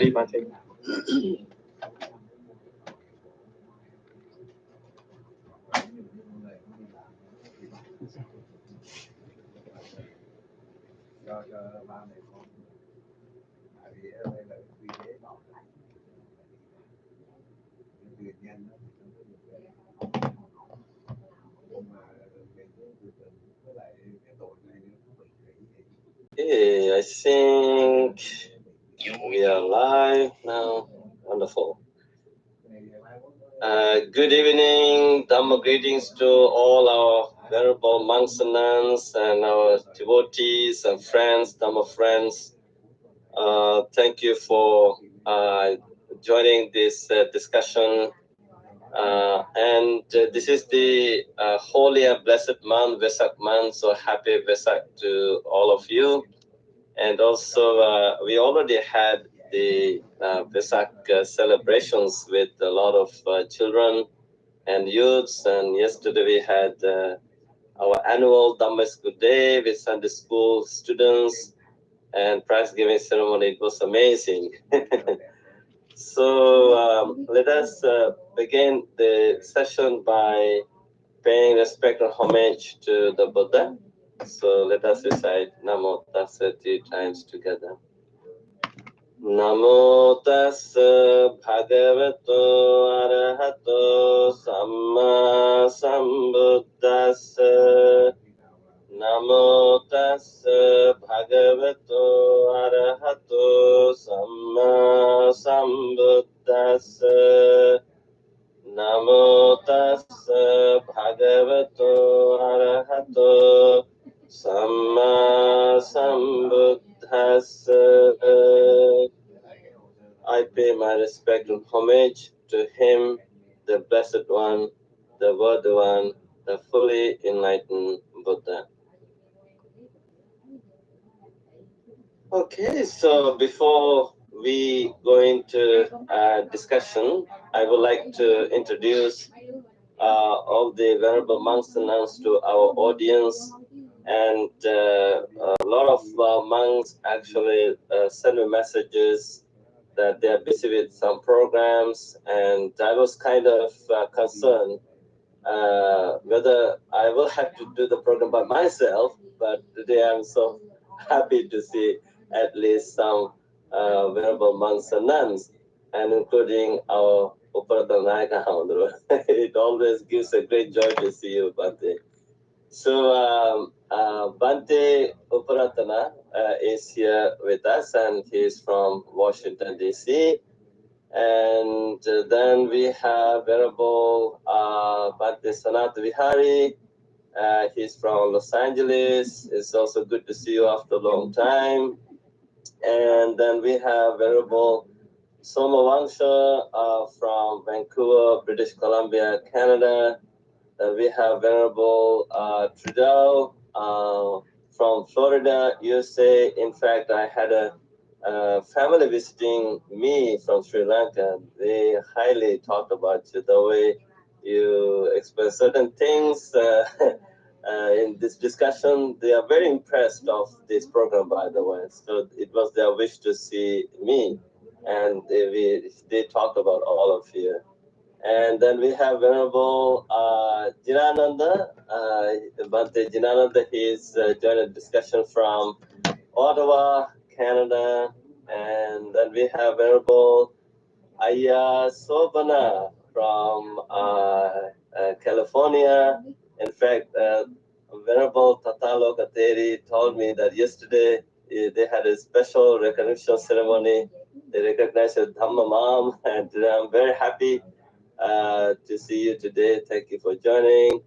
Okay, I think we are live now. Wonderful. Good evening, Dhamma greetings to all our venerable monks and nuns and our devotees and friends, Dhamma friends. Thank you for joining this discussion. This is the holy and blessed month, Vesak month, so happy Vesak to all of you. And also, we already had the Vesak celebrations with a lot of children and youths. And yesterday we had our annual Dhamma School Day with Sunday school students and prize giving ceremony. It was amazing. So let us begin the session by paying respect and homage to the Buddha. So let us recite Namo Tassa 3 times together. Namo Tassa Bhagavato Arahato Samma Sambuddhassa. Namo Tassa Bhagavato Arahato Samma Sambuddhassa. Namo Tassa Bhagavato Arahato Samma Sambuddhassa. I pay my respect and homage to him, the Blessed One, the Worthy One, the fully enlightened Buddha. Okay, so before we go into discussion, I would like to introduce all the venerable monks and nuns to our audience. And a lot of monks actually send me messages that they are busy with some programs, and I was kind of concerned whether I will have to do the program by myself, but today I'm so happy to see at least some venerable monks and nuns, and including our Uparatana. It always gives a great joy to see you, Bhante. So Bhante Uparatana is here with us, and he's from Washington, D.C. And then we have Venerable Bhante Sanat Vihari. He's from Los Angeles. It's also good to see you after a long time. And then we have Venerable Soma Vangsha from Vancouver, British Columbia, Canada. Then we have Venerable Trudeau from Florida, USA. In fact, I had a family visiting me from Sri Lanka. They highly talked about you, the way you express certain things in this discussion. They are very impressed of this program, by the way. So it was their wish to see me, and they talked about all of you. And then we have Venerable Jinananda, Bhante Jinananda. He's joined a discussion from Ottawa, Canada. And then we have Venerable Aya Sobana from California. In fact, Venerable Tatalo Kateri told me that yesterday they had a special recognition ceremony. They recognized a Dhamma Mom, and I'm very happy to see you today. Thank you for joining.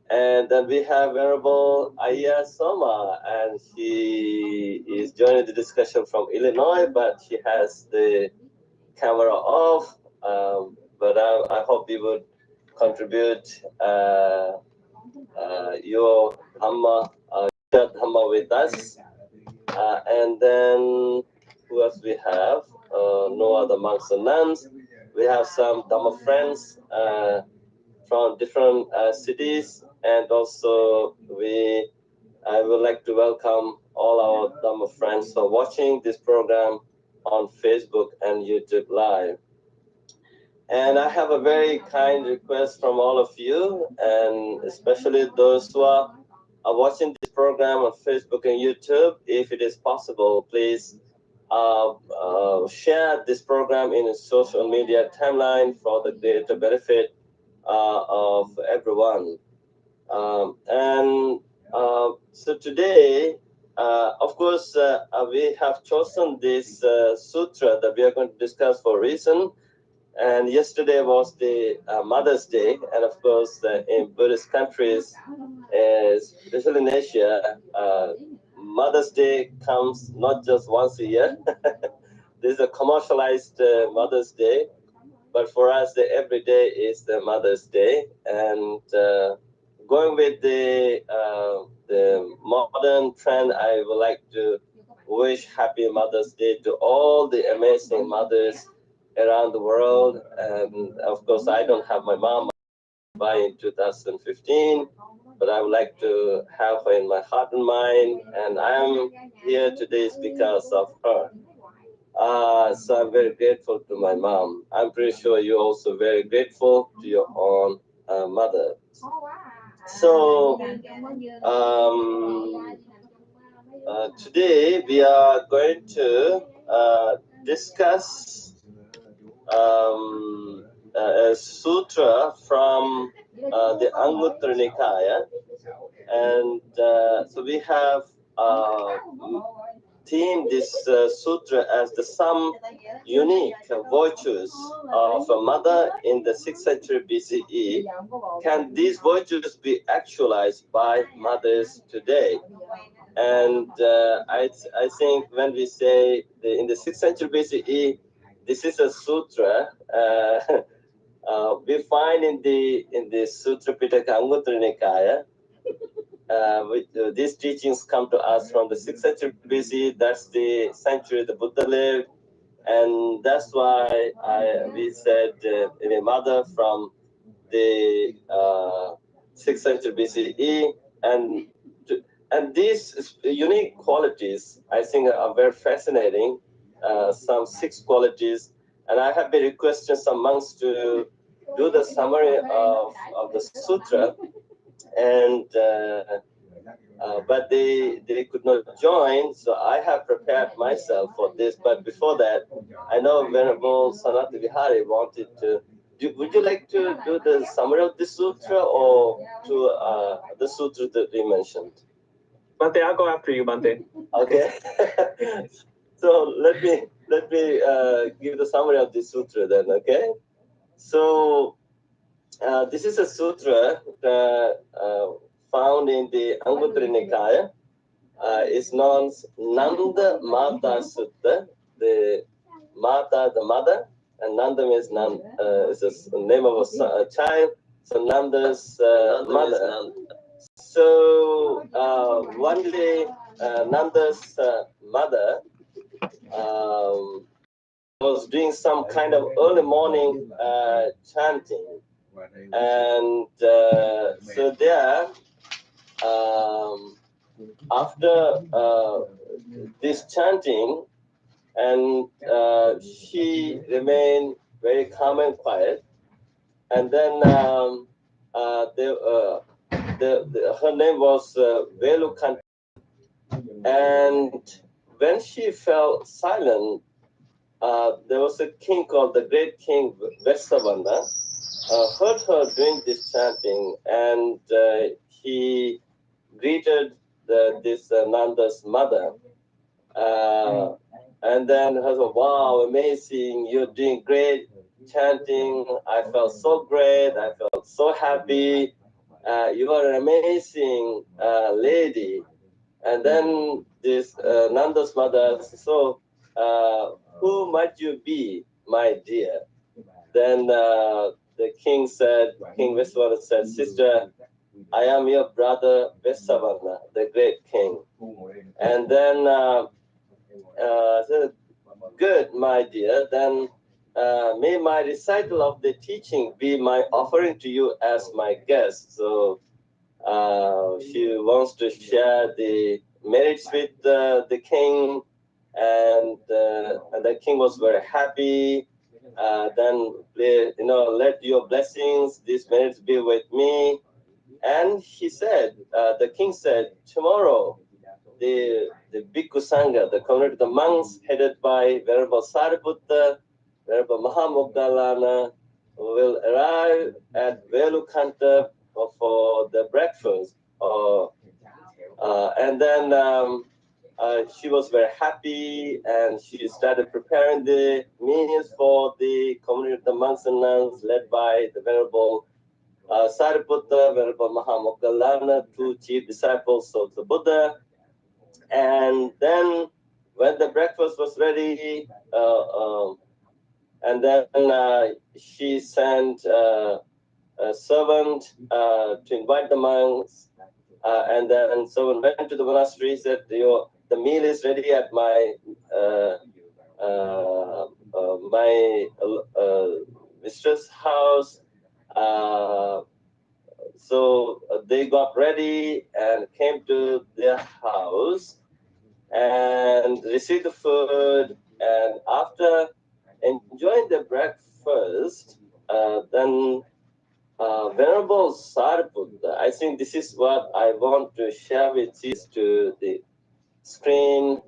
And then we have Venerable Aya Soma, and she is joining the discussion from Illinois, but she has the camera off. But I hope you would contribute your Dhamma with us. And then who else we have? No other monks and nuns. We have some Dhamma friends from different cities, and also I would like to welcome all our Dhamma friends for watching this program on Facebook and YouTube Live. And I have a very kind request from all of you, and especially those who are watching this program on Facebook and YouTube. If it is possible, please share this program in a social media timeline for the greater benefit of everyone. So today, of course, we have chosen this sutra that we are going to discuss for a reason. And yesterday was the Mother's Day, and of course, in Buddhist countries, especially in Asia, Mother's Day comes not just once a year. This is a commercialized Mother's Day, but for us, the every day is the Mother's Day. And going with the modern trend, I would like to wish Happy Mother's Day to all the amazing mothers around the world. And of course, I don't have my mom by in 2015, but I would like to have her in my heart and mind. And I am here today because of her. So I'm very grateful to my mom. I'm pretty sure you're also very grateful to your own mother. So today we are going to discuss a sutra from the Anguttara Nikaya, and so we have themed this sutra as the some unique virtues of a mother in the 6th century BCE. Can these virtues be actualized by mothers today? And I think when we say in the 6th century BCE, this is a sutra. We find in the Sutra Pitaka Anguttara Nikaya, these teachings come to us from the 6th century BC. That's the century the Buddha lived, and that's why we said a mother from the 6th century BCE, and these unique qualities I think are very fascinating. Some 6 qualities, and I have been requesting some monks to do the summary of the sutra, and but they could not join, so I have prepared myself for this. But before that, I know Venerable Sanata Vihari wanted to. Would you like to do the summary of the sutra or to the sutra that we mentioned? Bante, I'll go after you, Bante. Okay. So let me give the summary of the sutra then. Okay. So this is a sutra found in the Anguttara Nikaya. It's known as Nanda Mata Sutta. The Mata, the mother, and Nanda means is the name of a child. So Nanda's mother. So one day, Nanda's mother was doing some kind of early morning chanting, and so there, after this chanting, and she remained very calm and quiet, and then her name was Velukanta, and when she fell silent, there was a king called the great king Vesavana, heard her doing this chanting, and he greeted this Nanda's mother, and then her said, "Wow, amazing! You're doing great chanting. I felt so great. I felt so happy. You are an amazing lady." And then this Nanda's mother said, "So, who might you be, my dear?" Then the king Vesavana said, "Sister, I am your brother Vesavana, the great king." And then said, "Good, my dear. Then may my recital of the teaching be my offering to you as my guest." So she wants to share the merits with the king, and the king was very happy. Then, let your blessings, these minutes be with me. And he said, the king said, tomorrow, the Bhikkhu Sangha, the community of the monks headed by Venerable Sariputta, Venerable Mahamogdalana, will arrive at Velukanta for the breakfast. And then she was very happy, and she started preparing the meals for the community of the monks and nuns led by the Venerable Sariputta, Venerable Mahamogdalana, two chief disciples of the Buddha. And then when the breakfast was ready, and then she sent a servant to invite the monks, and then someone went to the monastery, said, the meal is ready at my mistress' house. So they got ready and came to their house and received the food. And after enjoying the breakfast, then Venerable Sariputta, I think this is what I want to share with you to the screen.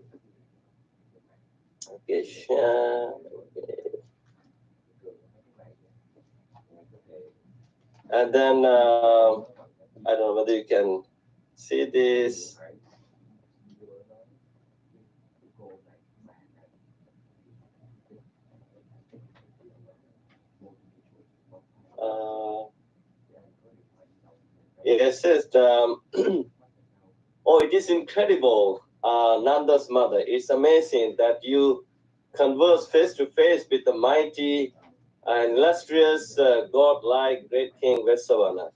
Okay, share. Okay. And then I don't know whether you can see this. It says, oh, it is incredible, Nanda's mother. It's amazing that you converse face to face with the mighty and illustrious God-like great King Vesavana.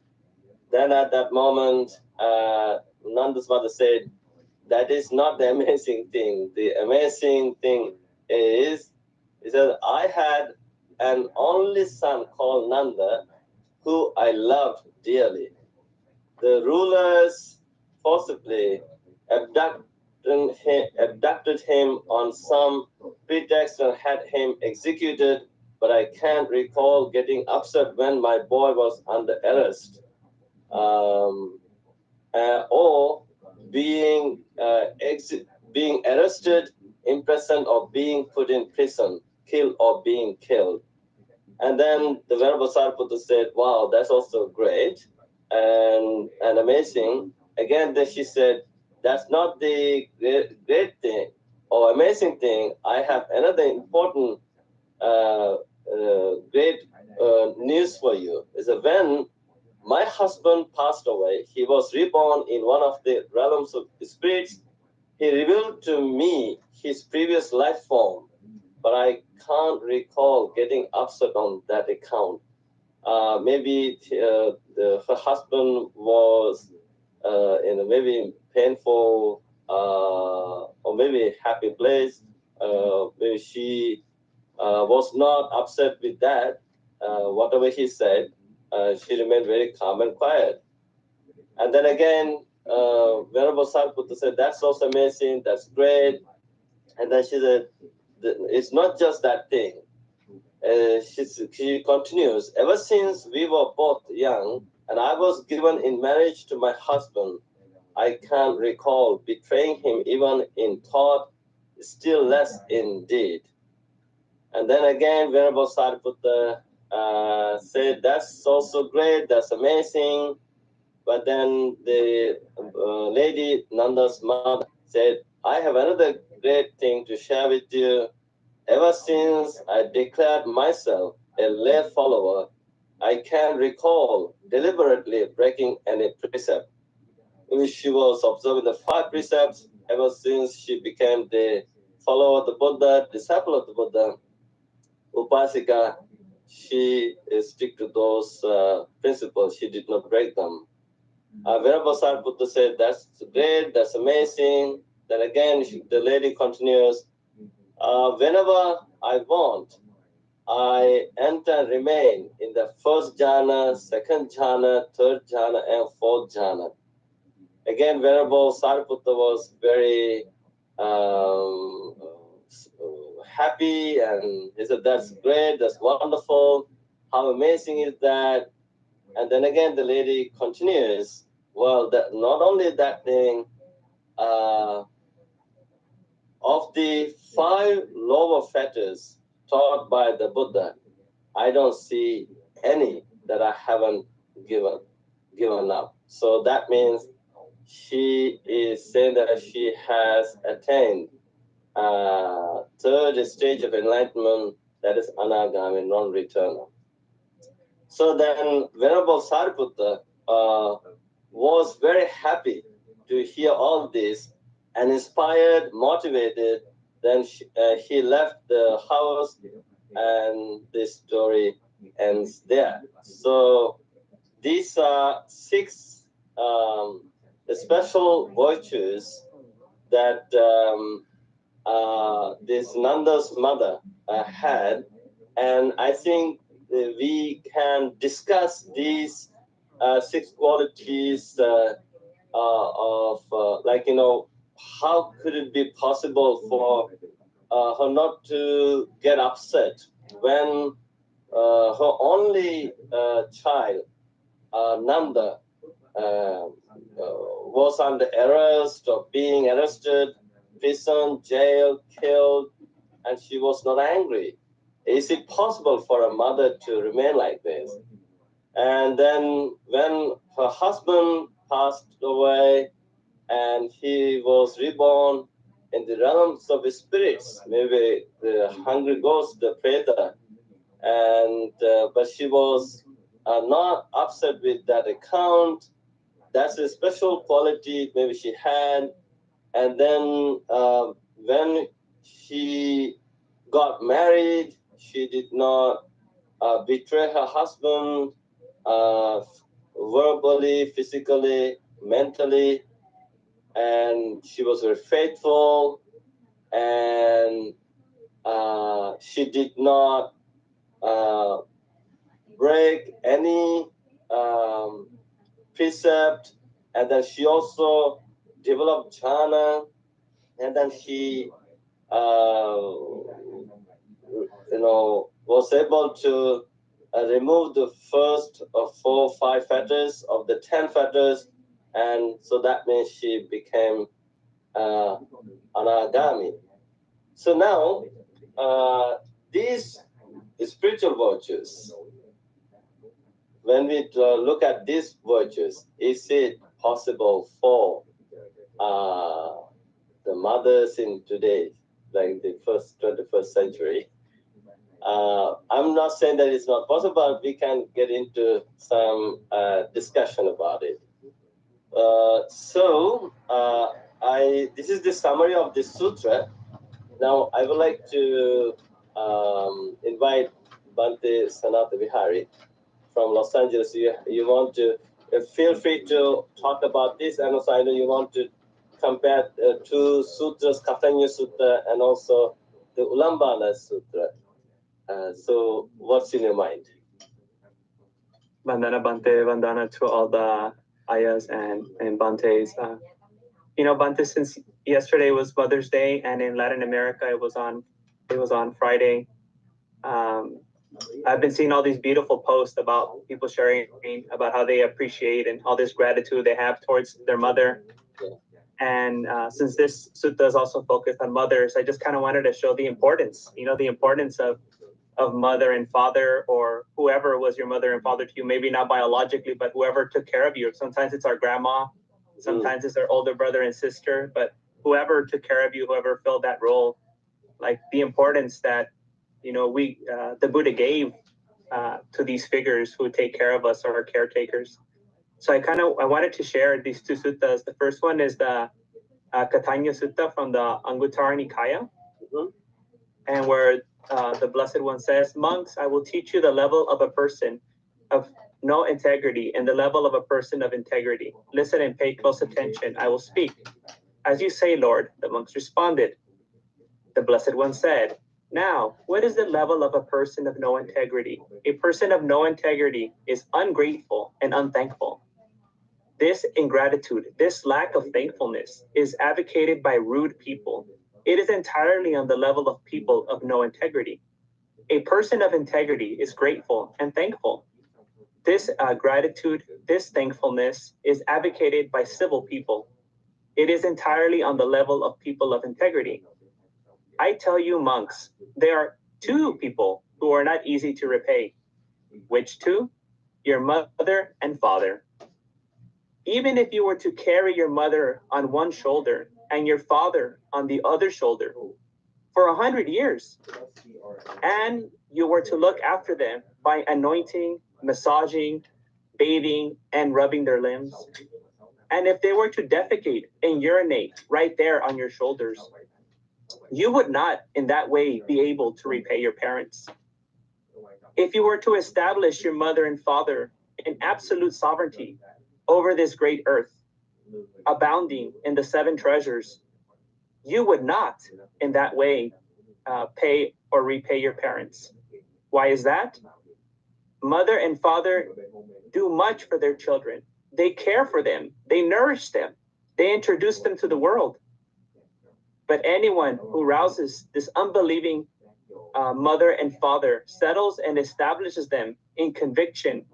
Then at that moment, Nanda's mother said, that is not the amazing thing. The amazing thing is that I had an only son called Nanda, who I loved dearly. The rulers forcibly abducted him on some pretext and had him executed, but I can't recall getting upset when my boy was under arrest. Or being being arrested, imprisoned, or being put in prison, killed or being killed. And then the Venerable Sariputta said, wow, that's also great and amazing. Again, then she said, that's not the great thing or amazing thing. I have another important great news for you. Is that when my husband passed away, he was reborn in one of the realms of the spirits. He revealed to me his previous life form, but I can't recall getting upset on that account. Maybe her husband was in a maybe painful or maybe happy place. Maybe she was not upset with that. Whatever he said, she remained very calm and quiet. And then again, Venerable Sariputta said, that's also amazing, that's great. And then she said, it's not just that thing. She continues, ever since we were both young and I was given in marriage to my husband, I can't recall betraying him even in thought, still less in deed. And then again, Venerable Sariputta said, that's also great, that's amazing. But then the lady, Nanda's mother, said, I have another great thing to share with you. Ever since I declared myself a lay follower, I can't recall deliberately breaking any precept. She was observing the 5 precepts ever since she became the follower of the Buddha, disciple of the Buddha. Upasika, she stick to those principles. She did not break them. Venerable Sariputta said, that's great, that's amazing. Then again, the lady continues, whenever I want, I enter and remain in the first jhana, second jhana, third jhana, and fourth jhana. Again, Venerable Sariputta was very happy, and he said, "That's great, that's wonderful. How amazing is that?" And then again, the lady continues, "Well, that not only that thing, uh, of the 5 lower fetters taught by the Buddha, I don't see any that I haven't given up." So that means she is saying that she has attained third stage of enlightenment, that is anagami, non-returner. So then Venerable Sariputta was very happy to hear all this, and inspired, motivated. Then he left the house, and this story ends there. So these are 6 special virtues that this Nanda's mother had, and I think we can discuss these 6 qualities of like, how could it be possible for her not to get upset when her only child, Nanda, was under arrest, of being arrested, prison, jail, killed, and she was not angry. Is it possible for a mother to remain like this? And then when her husband passed away and he was reborn in the realms of the spirits, maybe the hungry ghost, the preta, and but she was not upset with that account. That's a special quality maybe she had. And then when she got married, she did not betray her husband verbally, physically, mentally, and she was very faithful, and she did not break any precept. And then she also developed jhana, and then she was able to remove the first of 4 or 5 fetters of the 10 fetters, and so that means she became anagami. So now these spiritual virtues, when we look at these virtues, is it possible for the mothers in today, like the 21st century? I'm not saying that it's not possible, but we can get into some discussion about it. This is the summary of this sutra. Now, I would like to invite Bhante Sanata Vihari from Los Angeles. You want to feel free to talk about this, and also I know you want to compare 2 sutras, Katanya Sutta and also the Ulambana Sutra. So what's in your mind? Vandana Bante, Vandana to all the Ayas and Bantes. Bante, since yesterday was Mother's Day, and in Latin America it was on Friday. I've been seeing all these beautiful posts about people sharing about how they appreciate and all this gratitude they have towards their mother. And since this sutta is also focused on mothers, I just kind of wanted to show the importance, the importance of mother and father, or whoever was your mother and father to you, maybe not biologically, but whoever took care of you. Sometimes it's our grandma, sometimes it's our older brother and sister, but whoever took care of you, whoever filled that role, like the importance that, the Buddha gave to these figures who take care of us, or our caretakers. So I wanted to share these 2 suttas. The first one is the Katanya Sutta from the Anguttara Nikaya, and where the Blessed One says, "Monks, I will teach you the level of a person of no integrity and the level of a person of integrity. Listen and pay close attention. I will speak." "As you say, Lord," the monks responded. The Blessed One said, "Now, what is the level of a person of no integrity? A person of no integrity is ungrateful and unthankful. This ingratitude, this lack of thankfulness, is advocated by rude people. It is entirely on the level of people of no integrity. A person of integrity is grateful and thankful. This gratitude, this thankfulness is advocated by civil people. It is entirely on the level of people of integrity. I tell you, monks, there are two people who are not easy to repay. Which two? Your mother and father. Even if you were to carry your mother on one shoulder and your father on the other shoulder for 100 years, and you were to look after them by anointing, massaging, bathing, and rubbing their limbs, and if they were to defecate and urinate right there on your shoulders, you would not in that way be able to repay your parents. If you were to establish your mother and father in absolute sovereignty over this great earth, abounding in the seven treasures, you would not in that way pay or repay your parents. Why is that? Mother and father do much for their children. They care for them. They nourish them. They introduce them to the world. But anyone who rouses this unbelieving mother and father, settles and establishes them in conviction,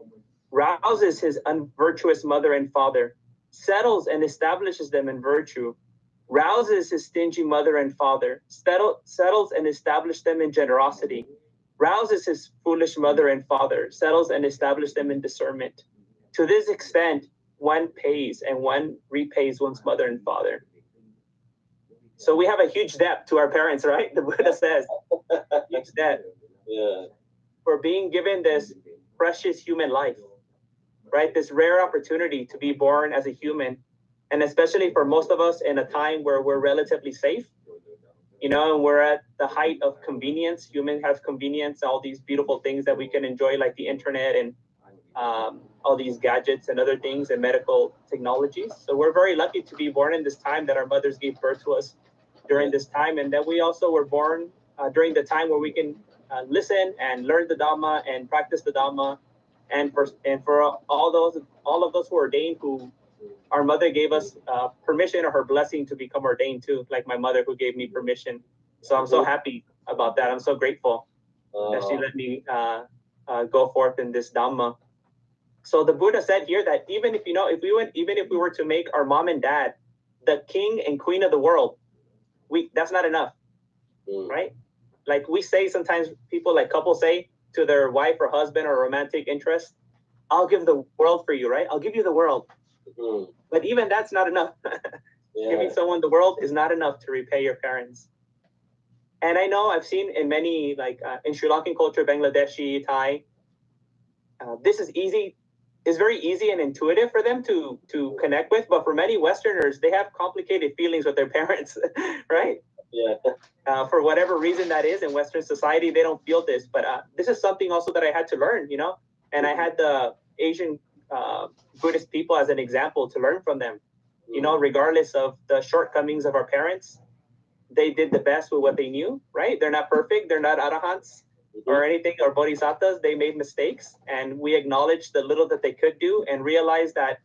rouses his unvirtuous mother and father, settles and establishes them in virtue, rouses his stingy mother and father, settles and establishes them in generosity, rouses his foolish mother and father, settles and establishes them in discernment. To this extent, one pays and one repays one's mother and father. So we have a huge debt to our parents, right? The Buddha says, huge debt. Yeah. For being given this precious human life, right? This rare opportunity to be born as a human, and especially for most of us in a time where we're relatively safe, you know, and we're at the height of convenience. Human has convenience, all these beautiful things that we can enjoy, like the internet and all these gadgets and other things and medical technologies. So we're very lucky to be born in this time that our mothers gave birth to us during this time, and that we also were born during the time where we can listen and learn the Dhamma and practice the Dhamma, and for all of those who are ordained, who our mother gave us permission or her blessing to become ordained too, like my mother who gave me permission. So I'm so happy about that. I'm so grateful that she let me go forth in this Dhamma. So the Buddha said here that even if we were to make our mom and dad the king and queen of the world, that's not enough, right? Like we say sometimes, people like couples say to their wife or husband or romantic interest, "I'll give the world for you," right? I'll give you the world. But even that's not enough. Giving someone the world is not enough to repay your parents. And I know I've seen in many, like in Sri Lankan culture, Bangladeshi, Thai, this is easy. It's very easy and intuitive for them to connect with, but for many Westerners, they have complicated feelings with their parents, right? Yeah. For whatever reason that is, in Western society, they don't feel this. But this is something also that I had to learn, you know. And I had the Asian Buddhist people as an example to learn from them. You know, regardless of the shortcomings of our parents, they did the best with what they knew, right? They're not perfect. They're not arahants or anything, or bodhisattvas. They made mistakes, and we acknowledged the little that they could do and realized that,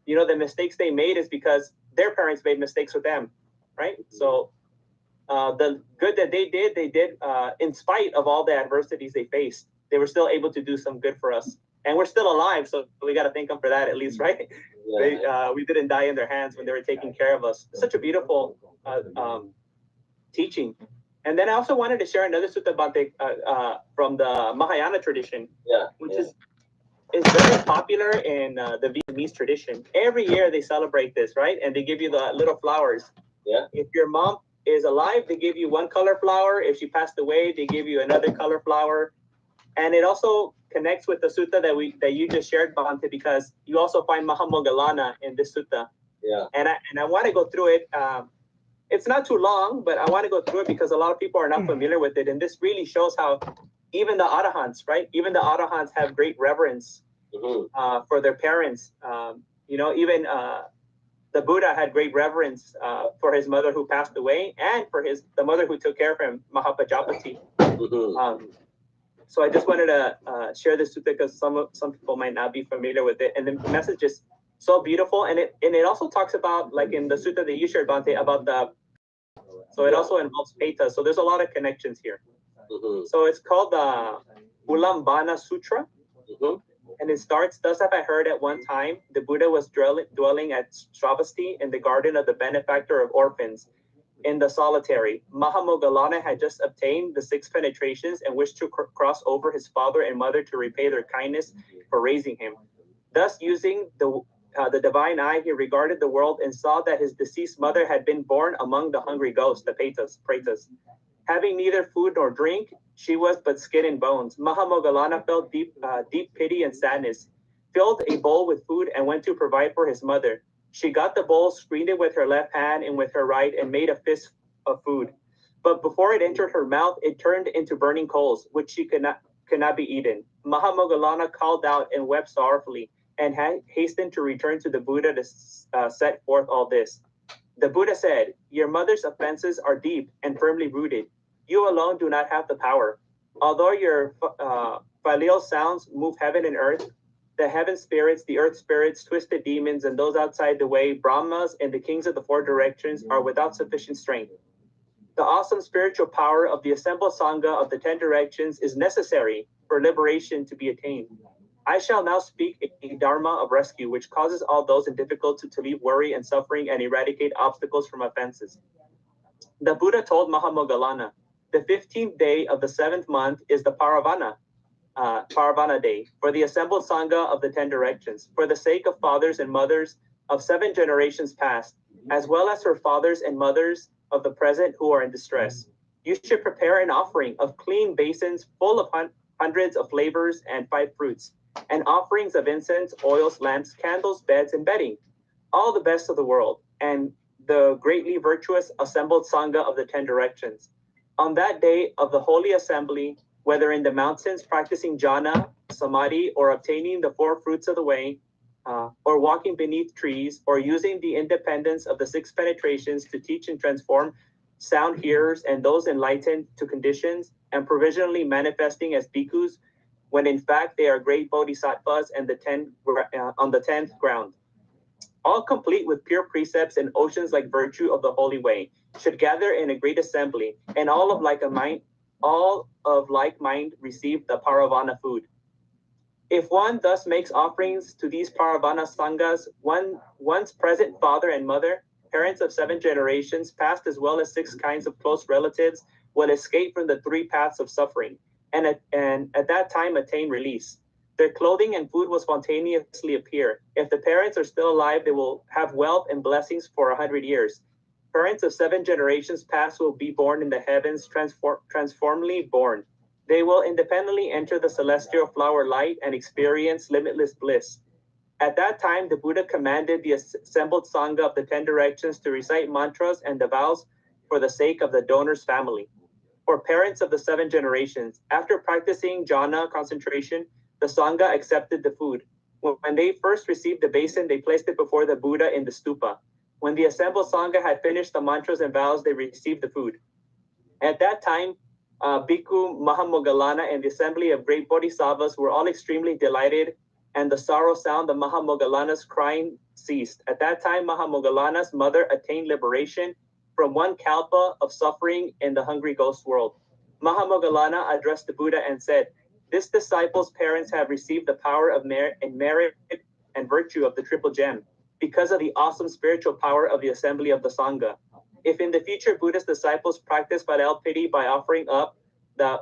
you know, the mistakes they made is because their parents made mistakes with them, right? So the good that they did in spite of all the adversities they faced. They were still able to do some good for us, and we're still alive, so we got to thank them for that at least, right? We didn't die in their hands when they were taking care of us. Such a beautiful teaching. And then I also wanted to share another sutta bhante from the Mahayana tradition, which is very popular in the Vietnamese tradition. Every year they celebrate this, right? And they give you the little flowers. If your mom is alive, they give you one color flower. If she passed away, they give you another color flower. And it also connects with the sutta that you just shared, Bhante, because you also find Mahamoggallana in this sutta. And I want to go through it. It's not too long, but I want to go through it because a lot of people are not familiar with it. And this really shows how even the Arahants, right? Even the Arahants have great reverence for their parents. You know, even the Buddha had great reverence for his mother who passed away and for the mother who took care of him, Mahapajapati. So I just wanted to share this sutta because some people might not be familiar with it. And the message is so beautiful. And it also talks about, like in the sutta that you shared, Bhante, about the So it Yeah. also involves Peta. So there's a lot of connections here. Mhm. So it's called the Ulambana Sutra. Mhm. And it starts, thus have I heard at one time, the Buddha was dwelling at Shravasti in the garden of the benefactor of orphans, in the solitary. Mahamogalana had just obtained the 6 penetrations and wished to cross over his father and mother to repay their kindness for raising him. Thus, using the divine eye, he regarded the world and saw that his deceased mother had been born among the hungry ghosts, the pretas. Having neither food nor drink, she was but skin and bones. Mahamogalana felt deep pity and sadness, filled a bowl with food, and went to provide for his mother. She got the bowl, screened it with her left hand and with her right, and made a fist of food. But before it entered her mouth, it turned into burning coals, which she could not be eaten. Mahamogalana called out and wept sorrowfully, and hastened to return to the Buddha to set forth all this. The Buddha said, "Your mother's offenses are deep and firmly rooted. You alone do not have the power. Although your filial sounds move heaven and earth, the heaven spirits, the earth spirits, twisted demons, and those outside the way, Brahmas, and the kings of the 4 directions are without sufficient strength. The awesome spiritual power of the assembled Sangha of the 10 directions is necessary for liberation to be attained. I shall now speak a dharma of rescue, which causes all those in difficulty to leave worry and suffering and eradicate obstacles from offenses." The Buddha told Mahamogalana, the 15th day of the 7th month is the Paravana day, for the assembled Sangha of the 10 directions, for the sake of fathers and mothers of 7 generations past, as well as for fathers and mothers of the present who are in distress. You should prepare an offering of clean basins full of hundreds of flavors and 5 fruits, and offerings of incense, oils, lamps, candles, beds, and bedding, all the best of the world, and the greatly virtuous assembled Sangha of the 10 directions. On that day of the holy assembly, whether in the mountains practicing jhana, samadhi, or obtaining the 4 fruits of the way, or walking beneath trees, or using the independence of the 6 penetrations to teach and transform sound hearers and those enlightened to conditions, and provisionally manifesting as bhikkhus, when in fact they are great bodhisattvas and on the 10th ground, all complete with pure precepts and oceans like virtue of the holy way, should gather in a great assembly, and all of like mind receive the Paravana food. If one thus makes offerings to these Paravana Sanghas, one's present father and mother, parents of 7 generations past, as well as 6 kinds of close relatives, will escape from the 3 paths of suffering, and at that time attain release. Their clothing and food will spontaneously appear. If the parents are still alive, they will have wealth and blessings for 100 years. Parents of 7 generations past will be born in the heavens, transformedly born. They will independently enter the celestial flower light and experience limitless bliss. At that time, the Buddha commanded the assembled Sangha of the 10 directions to recite mantras and the vows for the sake of the donor's family. For parents of the 7 generations, after practicing jhana concentration, the Sangha accepted the food. When they first received the basin, they placed it before the Buddha in the stupa. When the assembled Sangha had finished the mantras and vows, they received the food. At that time, Bhikkhu Mahamogalana and the assembly of great bodhisattvas were all extremely delighted, and the sorrow sound of Mahamogalana's crying ceased. At that time, Mahamogalana's mother attained liberation from 1 kalpa of suffering in the hungry ghost world. Mahamogalana addressed the Buddha and said, "This disciple's parents have received the power of merit and virtue of the triple gem because of the awesome spiritual power of the assembly of the Sangha. If in the future Buddhist disciples practice filial pity by offering up the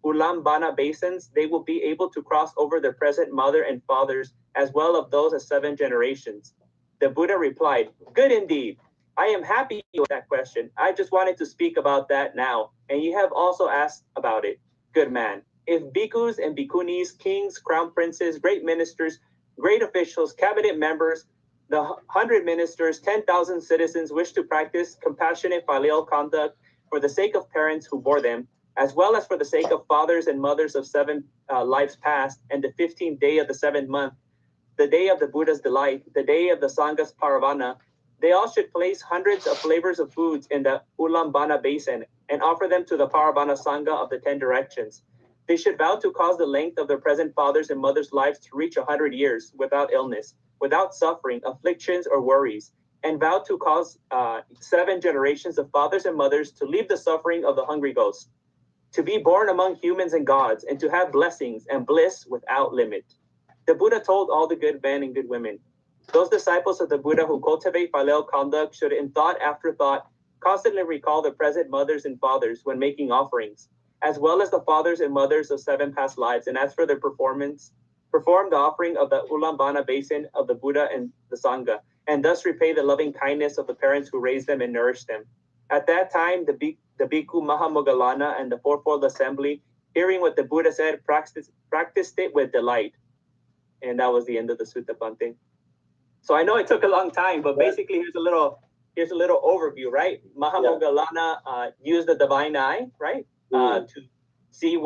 ulambana basins, they will be able to cross over their present mother and fathers, as well as those of 7 generations." The Buddha replied, "Good indeed. I am happy with that question. I just wanted to speak about that now, and you have also asked about it. Good man. If bhikkhus and bhikkhunis, kings, crown princes, great ministers, great officials, cabinet members, the 100 ministers, 10,000 citizens wish to practice compassionate filial conduct for the sake of parents who bore them, as well as for the sake of fathers and mothers of 7 lives past, and the 15th day of the 7th month, the day of the Buddha's delight, the day of the Sangha's Paravana, they all should place hundreds of flavors of foods in the Ulambana basin and offer them to the Paravana Sangha of the 10 directions. They should vow to cause the length of their present fathers and mothers' lives to reach 100 years without illness, without suffering, afflictions, or worries. and vowed to cause 7 generations of fathers and mothers to leave the suffering of the hungry ghost, to be born among humans and gods, and to have blessings and bliss without limit. The Buddha told all the good men and good women, those disciples of the Buddha who cultivate filial conduct should, in thought after thought, constantly recall the present mothers and fathers when making offerings, as well as the fathers and mothers of 7 past lives. And as for their performance, perform the offering of the Ulambana basin of the Buddha and the Sangha, and thus repay the loving kindness of the parents who raised them and nourished them. At that time, the Bhikkhu Mahamoggallana and the Fourfold Assembly, hearing what the Buddha said, practiced it with delight. And that was the end of the Sutta Bhante. So I know it took a long time, but basically here's a little overview, right? Mahamoggallana used the divine eye, right, to see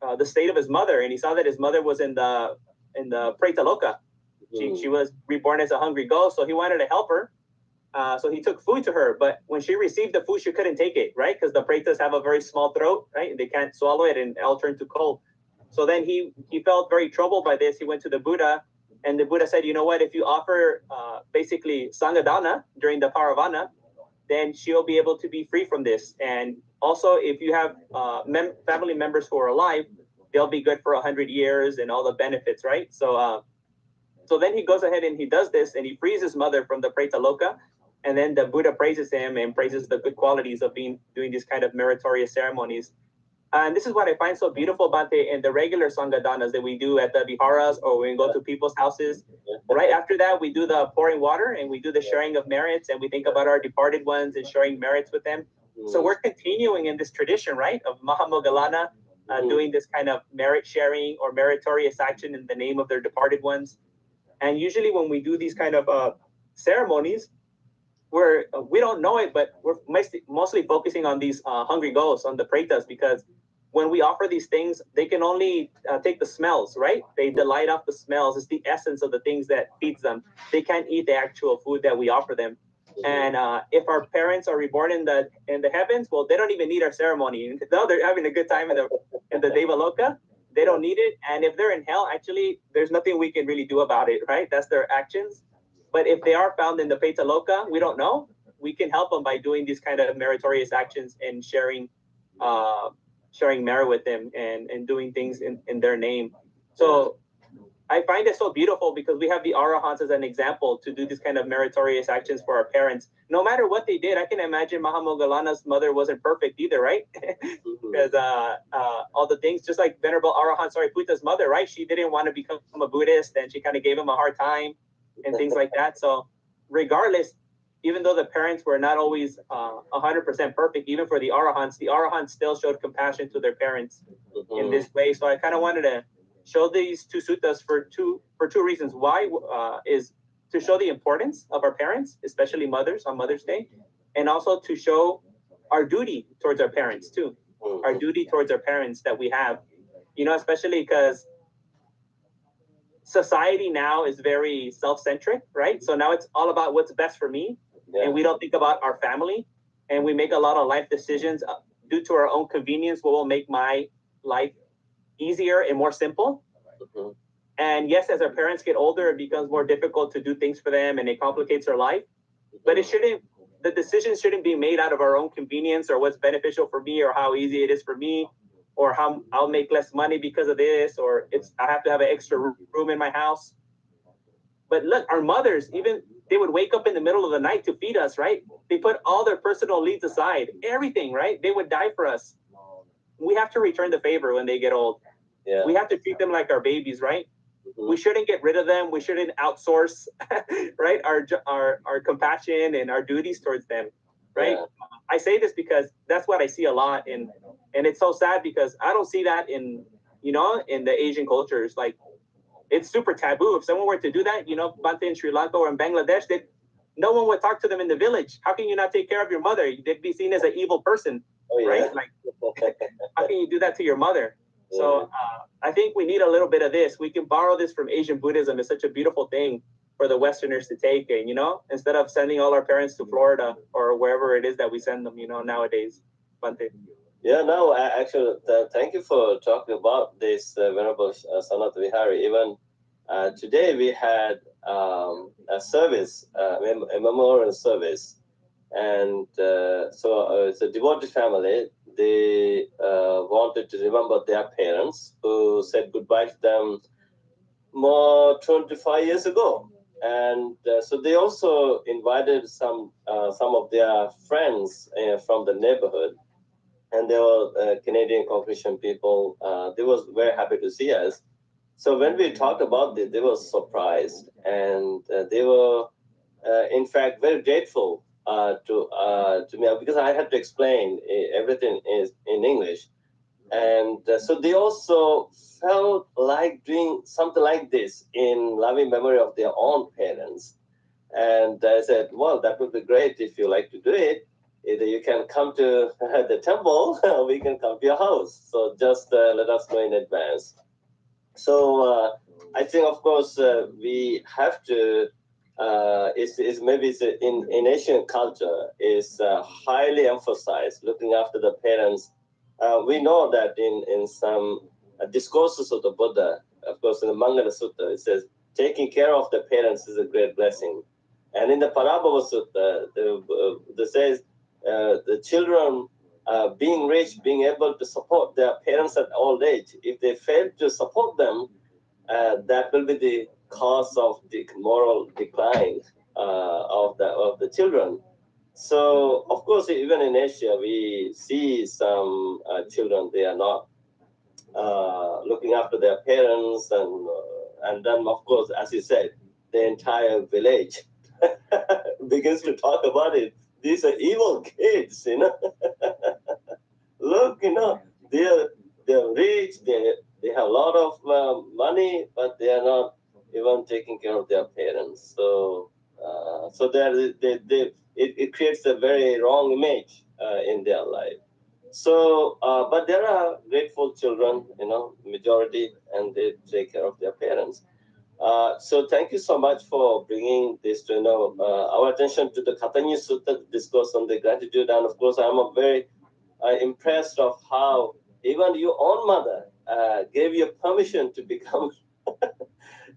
the state of his mother, and he saw that his mother was in the Pretaloka. She was reborn as a hungry ghost, so he wanted to help her. So he took food to her, but when she received the food, she couldn't take it, right? Because the Pretas have a very small throat, right? They can't swallow it, and it all turned to cold. So then he felt very troubled by this. He went to the Buddha, and the Buddha said, you know what, if you offer basically Sangadana during the Paravana, then she'll be able to be free from this. And also, if you have family members who are alive, they'll be good for 100 years and all the benefits, right? So then he goes ahead and he does this, and he frees his mother from the Pretaloka. And then the Buddha praises him and praises the good qualities of doing these kind of meritorious ceremonies. And this is what I find so beautiful, Bante, in the regular Sangadanas that we do at the Viharas or when we go to people's houses. Right after that, we do the pouring water and we do the sharing of merits, and we think about our departed ones and sharing merits with them. So we're continuing in this tradition, right, of Mahamoggallana doing this kind of merit sharing or meritorious action in the name of their departed ones. And usually when we do these kind of ceremonies, we don't know it, but we're mostly focusing on these hungry ghosts, on the pretas, because when we offer these things, they can only take the smells, right? They delight off the smells. It's the essence of the things that feeds them. They can't eat the actual food that we offer them. And if our parents are reborn in the heavens, well, they don't even need our ceremony. No, they're having a good time in the Devaloka. They don't need it. And if they're in hell, actually, there's nothing we can really do about it, right? That's their actions. But if they are found in the Petaloka, we don't know. We can help them by doing these kind of meritorious actions and sharing merit with them and doing things in their name. So I find it so beautiful because we have the Arahants as an example to do these kind of meritorious actions for our parents. No matter what they did, I can imagine Mahamoggallana's mother wasn't perfect either, right? Because all the things, just like Venerable Arahant Sariputa's mother, right? She didn't want to become a Buddhist, and she kind of gave him a hard time and things like that. So regardless, even though the parents were not always 100% perfect, even for the Arahants still showed compassion to their parents in this way. So I kind of wanted to show these 2 suttas for two reasons. Why is to show the importance of our parents, especially mothers on Mother's Day, and also to show our duty towards our parents too, our duty towards our parents that we have, especially because society now is very self-centric, right? So now it's all about what's best for me, and we don't think about our family, and we make a lot of life decisions due to our own convenience, what will make my life easier and more simple. And yes, as our parents get older, it becomes more difficult to do things for them, and it complicates our life. But the decisions shouldn't be made out of our own convenience or what's beneficial for me or how easy it is for me, or how I'll make less money because of this, or I have to have an extra room in my house. But look, our mothers, even they would wake up in the middle of the night to feed us, right? They put all their personal needs aside, everything, right? They would die for us. We have to return the favor when they get old. Yeah. We have to treat them like our babies, right? We shouldn't get rid of them. We shouldn't outsource, right? Our compassion and our duties towards them, right? Yeah. I say this because that's what I see a lot, and it's so sad because I don't see that in the Asian cultures. Like, it's super taboo. If someone were to do that, Bante in Sri Lanka or in Bangladesh, no one would talk to them in the village. How can you not take care of your mother? They'd be seen as an evil person, right? Like, how can you do that to your mother? So I think we need a little bit of this. We can borrow this from Asian Buddhism. It's such a beautiful thing for the Westerners to take, and instead of sending all our parents to Florida or wherever it is that we send them, nowadays. Bante. Yeah, no, actually, thank you for talking about this Venerable Sanat Vihari. Even today we had a service, a memorial service. And so it's a devoted family. They wanted to remember their parents who said goodbye to them more 25 years ago. And so they also invited some of their friends from the neighborhood, and they were Canadian Caucasian people. They was very happy to see us. So when we talked about this, they were surprised, and they were, in fact, very grateful to me, because I had to explain everything is in English. And so they also felt like doing something like this in loving memory of their own parents. And I said, well, that would be great if you like to do it. Either you can come to the temple or we can come to your house. So just let us know in advance. So I think, of course, we have to. Is maybe it's in Asian culture is highly emphasized looking after the parents. We know that in some discourses of the Buddha, of course, in the Mangala Sutta, it says taking care of the parents is a great blessing, and in the Parabhava Sutta, the says the children being rich, being able to support their parents at old age. If they fail to support them, that will be the cause of the moral decline of the children. So, of course, even in Asia, we see some children, they are not looking after their parents, and then, of course, as you said, the entire village begins to talk about it. These are evil kids, you know. Look, you know, they're rich, they have a lot of money, but they are not even taking care of their parents. So so it creates a very wrong image in their life. So, but there are grateful children, you know, majority, and they take care of their parents. So thank you so much for bringing this to our attention to the Katanya Sutta discourse on the gratitude. And of course, I'm a very impressed of how even your own mother gave you permission to become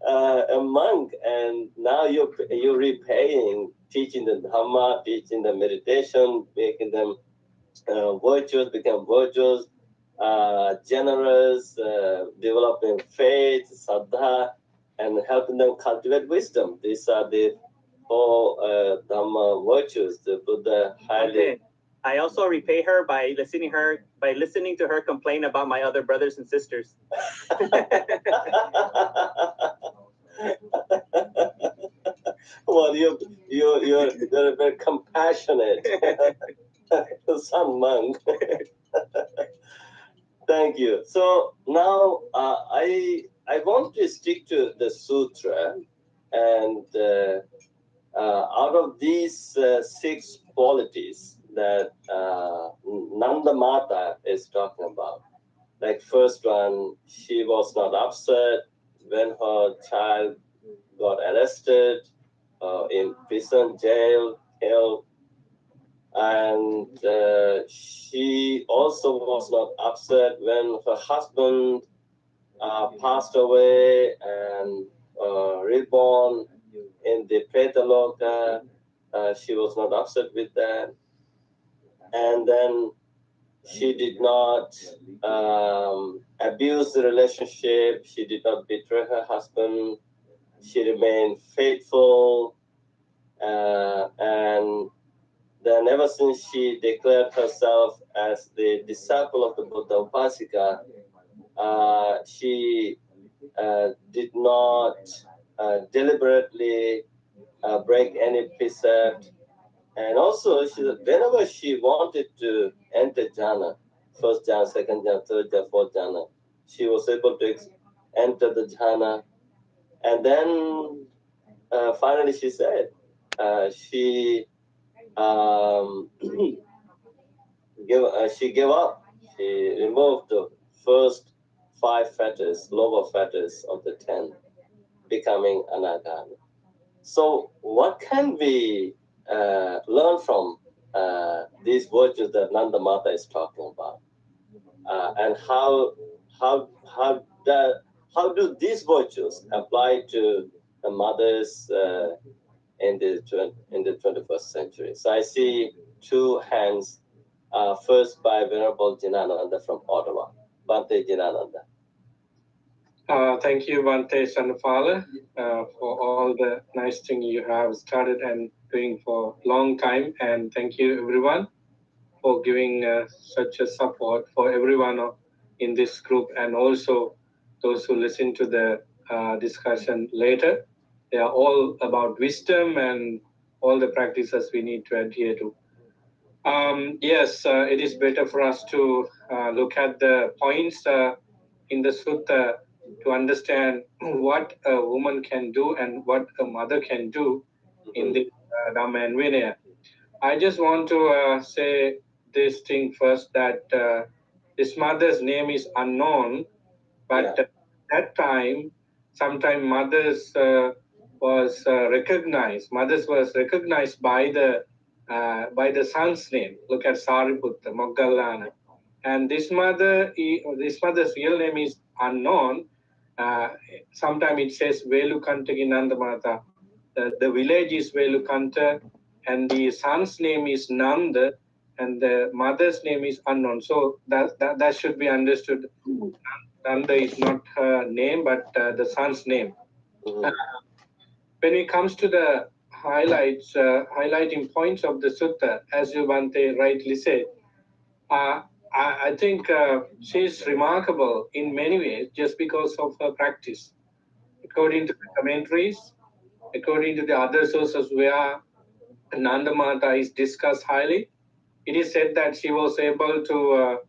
a monk, and now you're repaying, teaching the Dhamma, teaching the meditation, making them virtuous, become virtuous, generous, developing faith, saddha, and helping them cultivate wisdom. These are the four Dhamma virtues the Buddha highly. Okay. I also repay her by listening to her complain about my other brothers and sisters. Well, you're very compassionate son monk. Thank you. So now I want to stick to the sutra, and out of these six qualities that Nanda Mata is talking about, like first one, she was not upset when her child got arrested, in prison, jail, killed, and she also was not upset when her husband passed away and reborn in the Pretaloka. She was not upset with that. And then she did not abuse the relationship. She did not betray her husband. She remained faithful. And then ever since she declared herself as the disciple of the Buddha Upasika, she did not deliberately break any precept. And also, whenever she wanted to enter jhana, first jhana, second jhana, third jhana, fourth jhana, she was able to enter the jhana. And then finally she said, she she gave up. She removed the first five fetters, lower fetters of the 10, becoming anagami. So, what can we learn from these virtues that Nanda Mata is talking about, and how how do these virtues apply to mothers in the 21st century. So I see two hands. First by Venerable Jinananda from Ottawa. Bhante Jinananda. Thank you, Bante Sanfala, for all the nice thing you have started and doing for a long time. And thank you, everyone, for giving such a support for everyone in this group and also those who listen to the discussion later. They are all about wisdom and all the practices we need to adhere to. Yes, it is better for us to look at the points in the sutta to understand what a woman can do and what a mother can do in the Dhamma and Vinaya. I just want to say this thing first that this mother's name is unknown, but that time, sometime mothers was recognized by the son's name. Look at Sariputta, Moggallana. And this mother's real name is unknown. Sometimes it says Velukantagi Nandamata. The village is Velukanta, and the son's name is Nanda, and the mother's name is unknown. So that should be understood. Nanda is not her name, but the son's name. When it comes to the highlighting points of the sutta, as you Bante rightly said, I think she's remarkable in many ways just because of her practice. According to the commentaries, according to the other sources where Nandamata is discussed highly, it is said that she was able to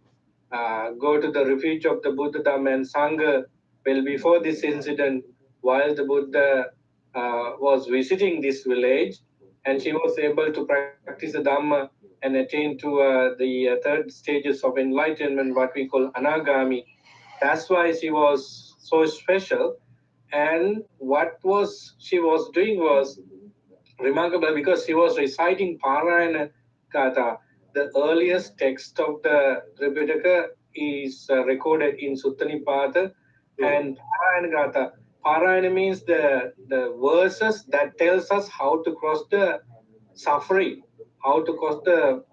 go to the refuge of the Buddha, Dhamma, and Sangha well before this incident, while the Buddha was visiting this village, and she was able to practice the Dhamma and attain to the third stages of enlightenment, what we call anagami. That's why she was so special. And what was she was doing was remarkable because she was reciting Parayana Katha. The earliest text of the Tripitaka is recorded in Suttanipada and Parayana Katha. Parayana means the verses that tells us how to cross the suffering, how to cross the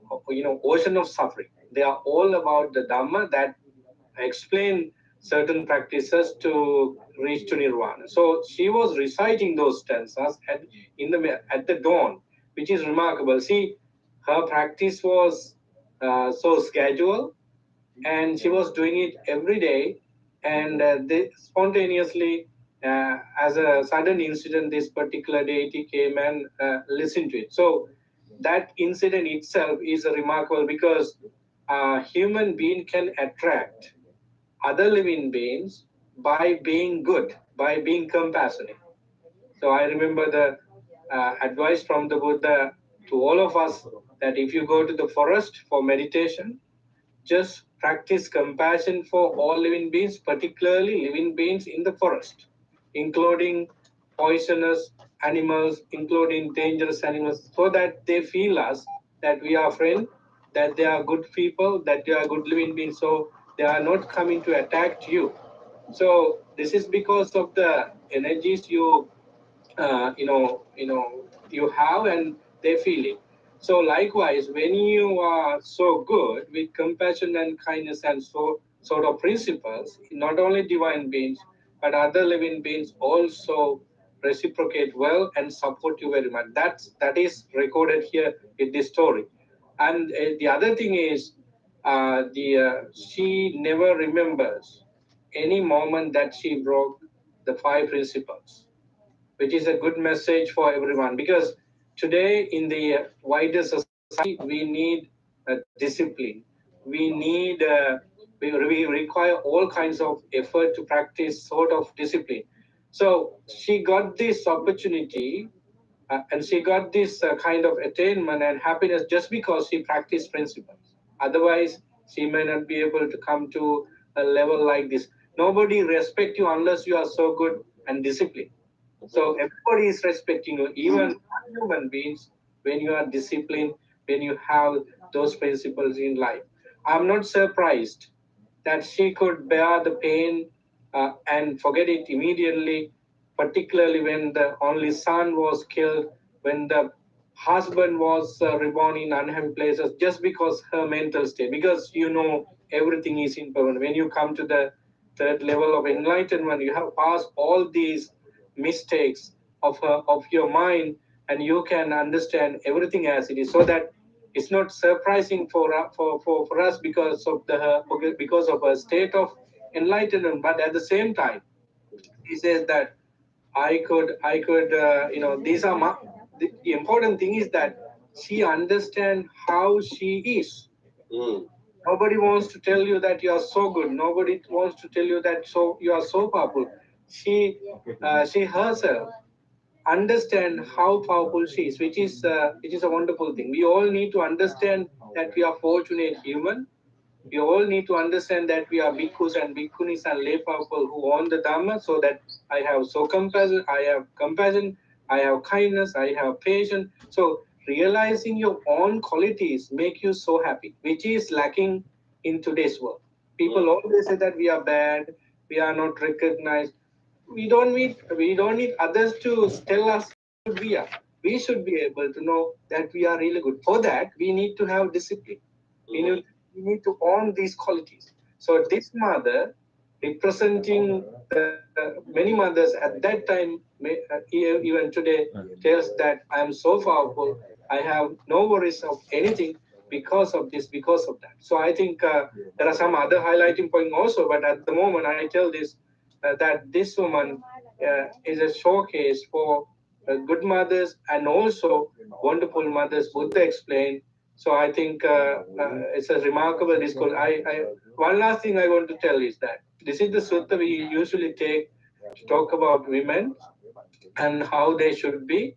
ocean of suffering. They are all about the Dhamma that explain certain practices to reach to nirvana. So she was reciting those stanzas at the dawn, which is remarkable. See, her practice was so scheduled, and she was doing it every day, and they spontaneously. As a sudden incident, this particular deity came and listened to it. So that incident itself is remarkable because a human being can attract other living beings by being good, by being compassionate. So I remember the advice from the Buddha to all of us that if you go to the forest for meditation, just practice compassion for all living beings, particularly living beings in the forest, including poisonous animals, including dangerous animals, so that they feel us that we are friends, that they are good people, that they are good living beings, so they are not coming to attack you. So this is because of the energies you have and they feel it. So likewise, when you are so good with compassion and kindness and so sort of principles, not only divine beings but other living beings also reciprocate well and support you very much. That is recorded here in this story. And the other thing is, she never remembers any moment that she broke the five principles, which is a good message for everyone because today in the wider society we need discipline. We need we require all kinds of effort to practice sort of discipline. So she got this opportunity and she got this kind of attainment and happiness just because she practiced principles. Otherwise, she may not be able to come to a level like this. Nobody respect you unless you are so good and disciplined. So everybody is respecting you, even human beings, when you are disciplined, when you have those principles in life. I'm not surprised that she could bear the pain and forget it immediately particularly when the only son was killed, when the husband was reborn in unhappy places, just because her mental state. Because everything is impermanent. When you come to the third level of enlightenment, you have passed all these mistakes of your mind, and you can understand everything as it is. So that it's not surprising for us because of a state of enlightenment. But at the same time, he says that these are the important thing is that she understand how she is. Nobody wants to tell you that you are so good. Nobody wants to tell you that you are so powerful. She herself understand how powerful she is, which is a wonderful thing. We all need to understand that we are fortunate human. We all need to understand that we are bhikkhus and bhikkhunis and lay people who own the Dhamma, so that I have compassion, I have kindness, I have patience. So realizing your own qualities make you so happy, which is lacking in today's world. People always say that we are bad, we are not recognized. We don't need others to tell us who we are. We should be able to know that we are really good. For that, we need to have discipline. We need to own these qualities. So this mother, representing many mothers at that time, even today, tells that I am so powerful. I have no worries of anything because of this, because of that. So I think there are some other highlighting point also, but at the moment I tell this that this woman is a showcase for good mothers and also wonderful mothers. Buddha explained. So I think it's a remarkable discourse. One last thing I want to tell is that this is the sutta we usually take to talk about women and how they should be.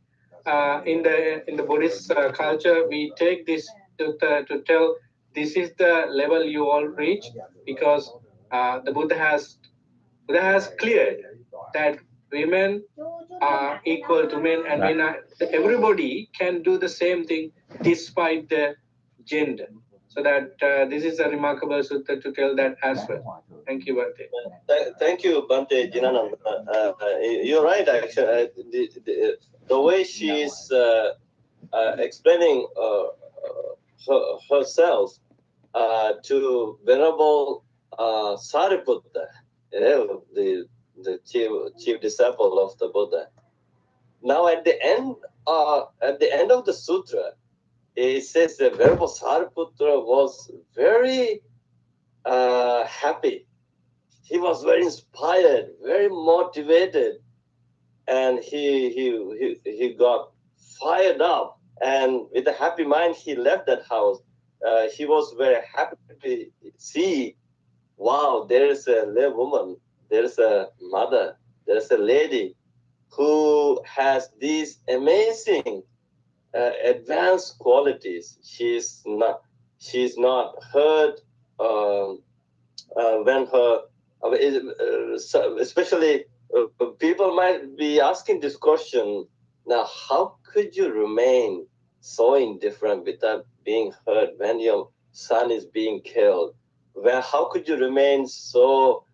In the Buddhist culture, we take this to tell this is the level you all reach, because the Buddha has cleared that women are equal to men, and everybody can do the same thing despite the gender. So that this is a remarkable sutta to tell that as well. Thank you, Bhante. Thank you, Bante Jinananda. You're right, actually. The way she's explaining herself to Venerable Sariputta, the chief disciple of the Buddha. Now, at the end of the sutra, it says that Venerable Sariputta was very happy. He was very inspired, very motivated, and he got fired up. And with a happy mind, he left that house. He was very happy to see, wow, there is a lay woman, there is a mother, there is a lady who has these amazing advanced qualities. She's not hurt when her, especially people might be asking this question. Now, how could you remain so indifferent without being hurt when your son is being killed? How could you remain so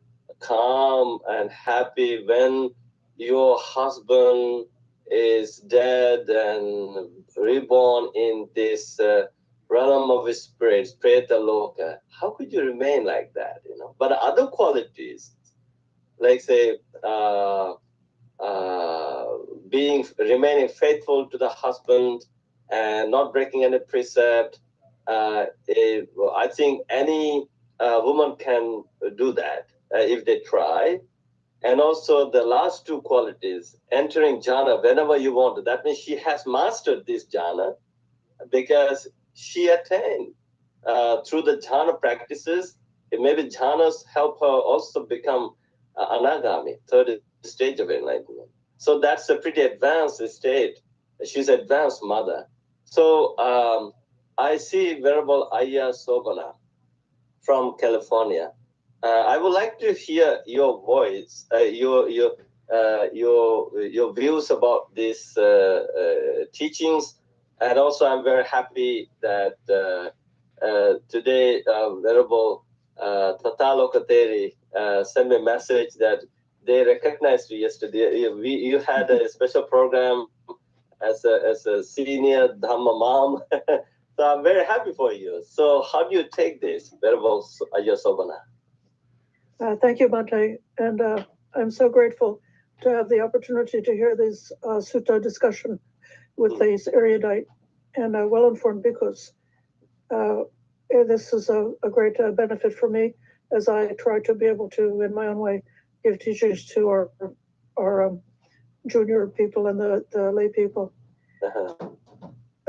calm and happy when your husband is dead and reborn in this realm of spirits, Preta Loka? How could you remain like that? But other qualities, like say, remaining faithful to the husband and not breaking any precept. I think any woman can do that if they try. And also the last two qualities, entering jhana whenever you want. That means she has mastered this jhana because she attained through the jhana practices. Maybe jhanas help her also become anagami, third stage of enlightenment. So that's a pretty advanced state. She's an advanced mother. So I see Venerable Ayya Sobana from California. I would like to hear your voice, your views about these teachings, and also I'm very happy that today Venerable Tata Lokateri sent me a message that they recognized you yesterday. You had a special program as a senior Dhamma mom. So I'm very happy for you. So how do you take this, Venerable Ayosobana? Thank you, Bhante. And I'm so grateful to have the opportunity to hear this sutta discussion with these erudite and well-informed bhikkhus. This is a great benefit for me as I try to be able to, in my own way, give teachings to our junior people and the lay people.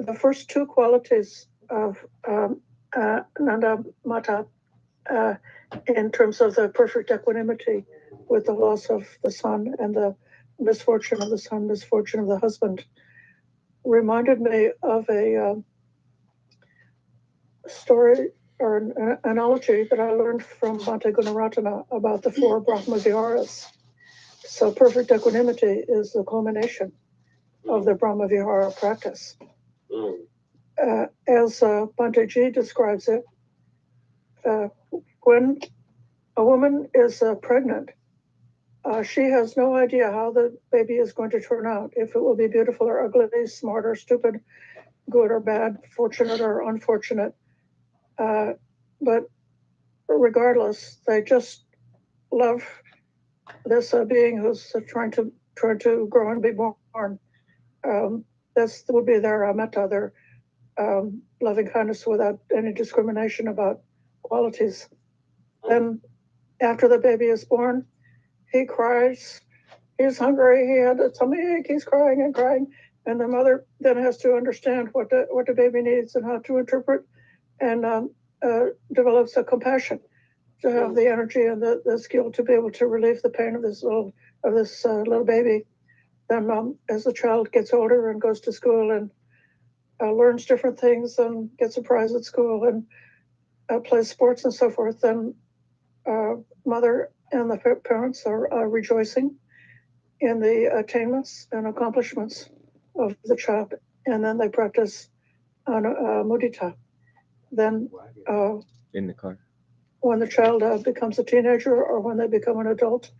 The first two qualities of Nanda Mata in terms of the perfect equanimity with the loss of the son and the misfortune of the son, misfortune of the husband, reminded me of a story or an analogy that I learned from Bhante Gunaratana about the four Brahma Viharas. So perfect equanimity is the culmination of the Brahma Vihara practice. As Bhante Ji describes it, when a woman is pregnant, she has no idea how the baby is going to turn out, if it will be beautiful or ugly, smart or stupid, good or bad, fortunate or unfortunate. But regardless, they just love this being who's trying to grow and be born. This would be their metta, their loving kindness without any discrimination about qualities. Then after the baby is born, he cries, he's hungry, he had a tummy ache, he's crying and crying. And the mother then has to understand what the baby needs and how to interpret, and develops a compassion to have the energy and the skill to be able to relieve the pain of this little baby. Then as the child gets older and goes to school and learns different things and gets a prize at school and plays sports and so forth, then mother and the parents are rejoicing in the attainments and accomplishments of the child, and then they practice mudita. Then in the car, when the child becomes a teenager or when they become an adult,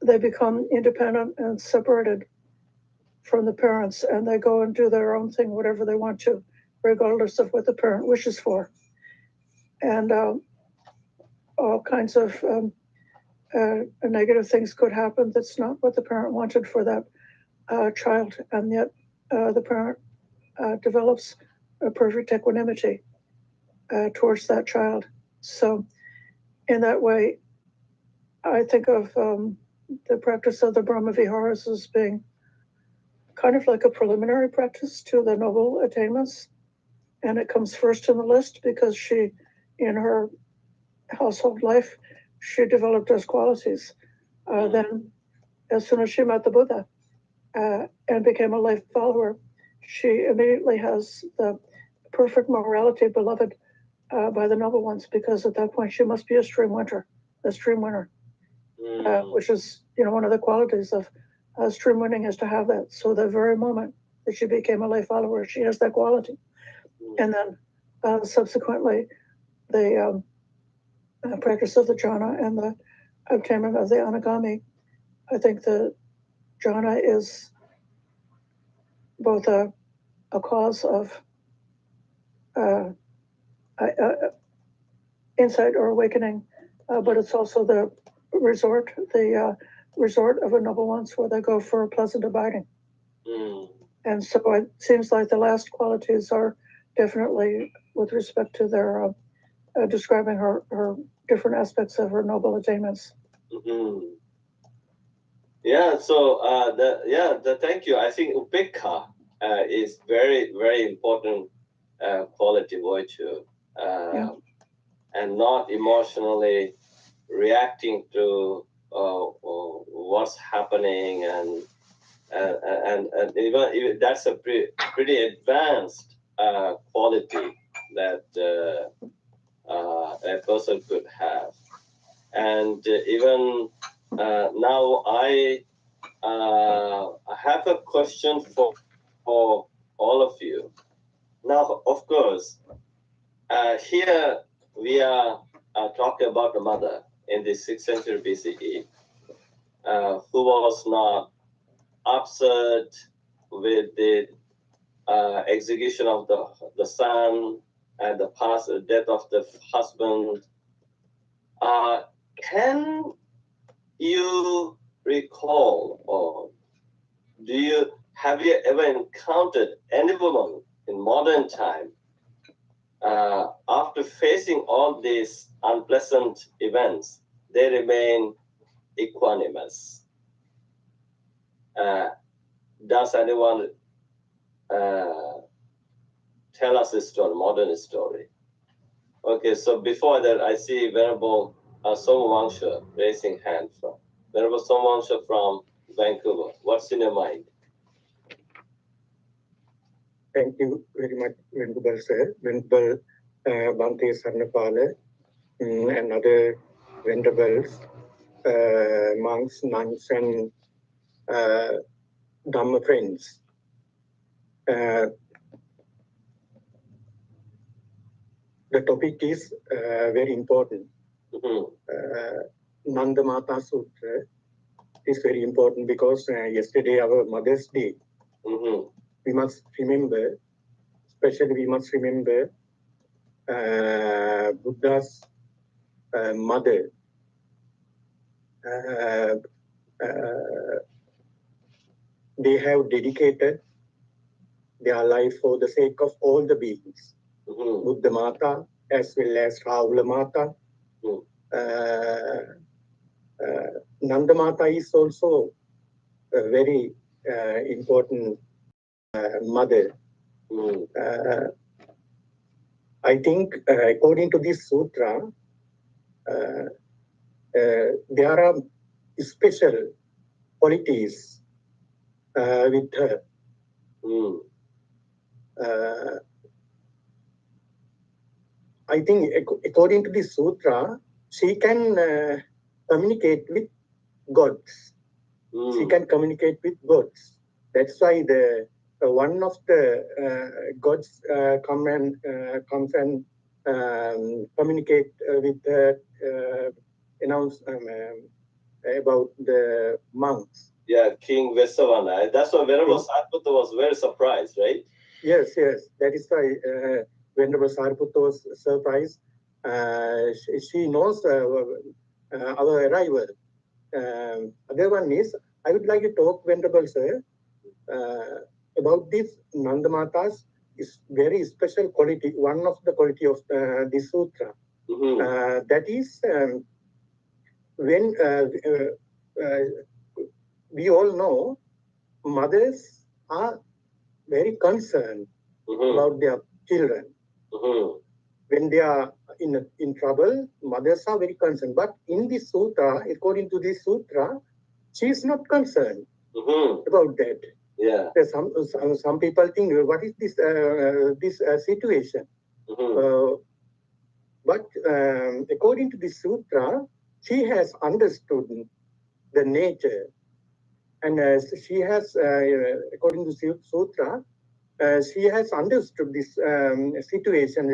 they become independent and separated from the parents, and they go and do their own thing, whatever they want to, regardless of what the parent wishes for. And all kinds of negative things could happen. That's not what the parent wanted for that child, and yet the parent develops a perfect equanimity towards that child. So in that way, I think of the practice of the Brahma Viharas as being kind of like a preliminary practice to the noble attainments. And it comes first in the list because she, in her household life, she developed those qualities. Then, as soon as she met the Buddha and became a lay follower, she immediately has the perfect morality beloved by the noble ones, because at that point she must be a stream winner, which is, one of the qualities of stream winning is to have that. So the very moment that she became a lay follower, she has that quality. And then subsequently, the practice of the jhana and the obtainment of the anagami. I think the jhana is both a cause of insight or awakening, but it's also the resort of a noble ones where they go for a pleasant abiding. And so it seems like the last qualities are definitely with respect to their describing her different aspects of her noble attainments. Yeah, so thank you. I think upekha is very, very important quality virtue, and not emotionally reacting to what's happening, and even that's a pretty advanced quality that a person could have. And even now I have a question for all of you. Now, of course, here we are talking about the mother in the 6th century BCE. who was not upset with the execution of the son and the death of the husband. Can you recall, or have you ever encountered any woman in modern time after facing all these unpleasant events, they remain equanimous? Does anyone tell us a story, modern story? Okay, so before that, I see Venerable Somawangsha raising hand from. Venerable Somawangsha from Vancouver. What's in your mind? Thank you very much, Venerable Sir. Venerable Bhante Sarnapala and other Venerables, monks, nuns, and Dhamma friends. The topic is very important. Nanda Mata Sutra is very important because yesterday, our Mother's Day, we must remember, especially we must remember Buddha's mother. They have dedicated their life for the sake of all the beings. Buddha Mata as well as Rahula Mata. Nanda Mata is also a very important mother. I think according to this sutra, there are special qualities with her. I think according to this sutra, she can communicate with gods. She can communicate with gods. That's why the one of the gods comes and communicate with her, announce about the monks. Yeah, King Vesavana. That's why Venerable Sariputta was very surprised, right? Yes. That is why Venerable Sariputta was surprised. She knows our arrival. Other one is, I would like to talk, Venerable Sir, about this Nanda Mata's is very special quality, one of the quality of this sutra. That is, when we all know mothers are very concerned about their children. When they are in trouble, mothers are very concerned. But in this sutra, according to this sutra, she is not concerned about that. Yeah. Some people think, what is this situation? But according to this sutra, she has understood the nature, and she has, according to sutra, she has understood this situation.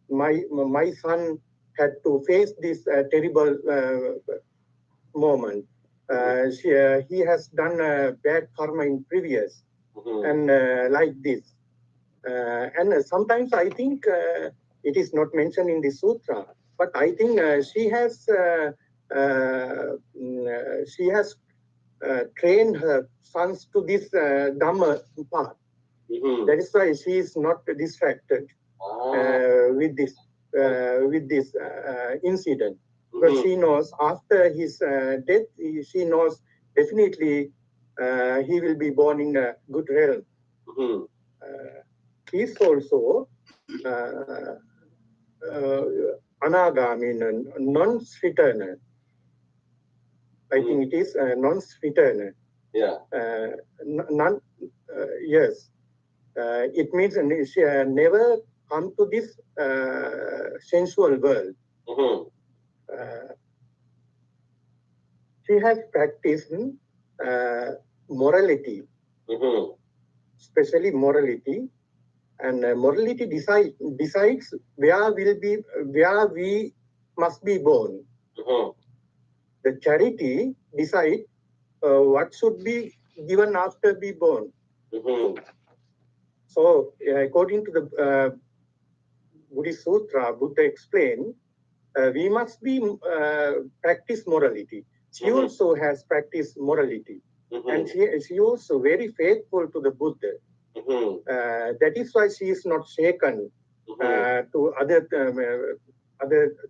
My son had to face this terrible moment. He has done bad karma in previous, and like this. And sometimes I think it is not mentioned in the sutra, but I think she has trained her sons to this Dhamma path. That is why she is not distracted with this incident. But she knows after his death, she knows definitely he will be born in a good realm. He is also anagami, non-returner. I think it is non-returner. Yeah. Yes. It means she never come to this sensual world. She has practiced morality, especially morality, and morality decides where we must be born. The charity decides what should be given after be born. Mm-hmm. So, according to the Buddhist Sutra, Buddha explained, we must be practice morality. She Mhm. also has practiced morality, and she also very faithful to the Buddha. That is why she is not shaken to other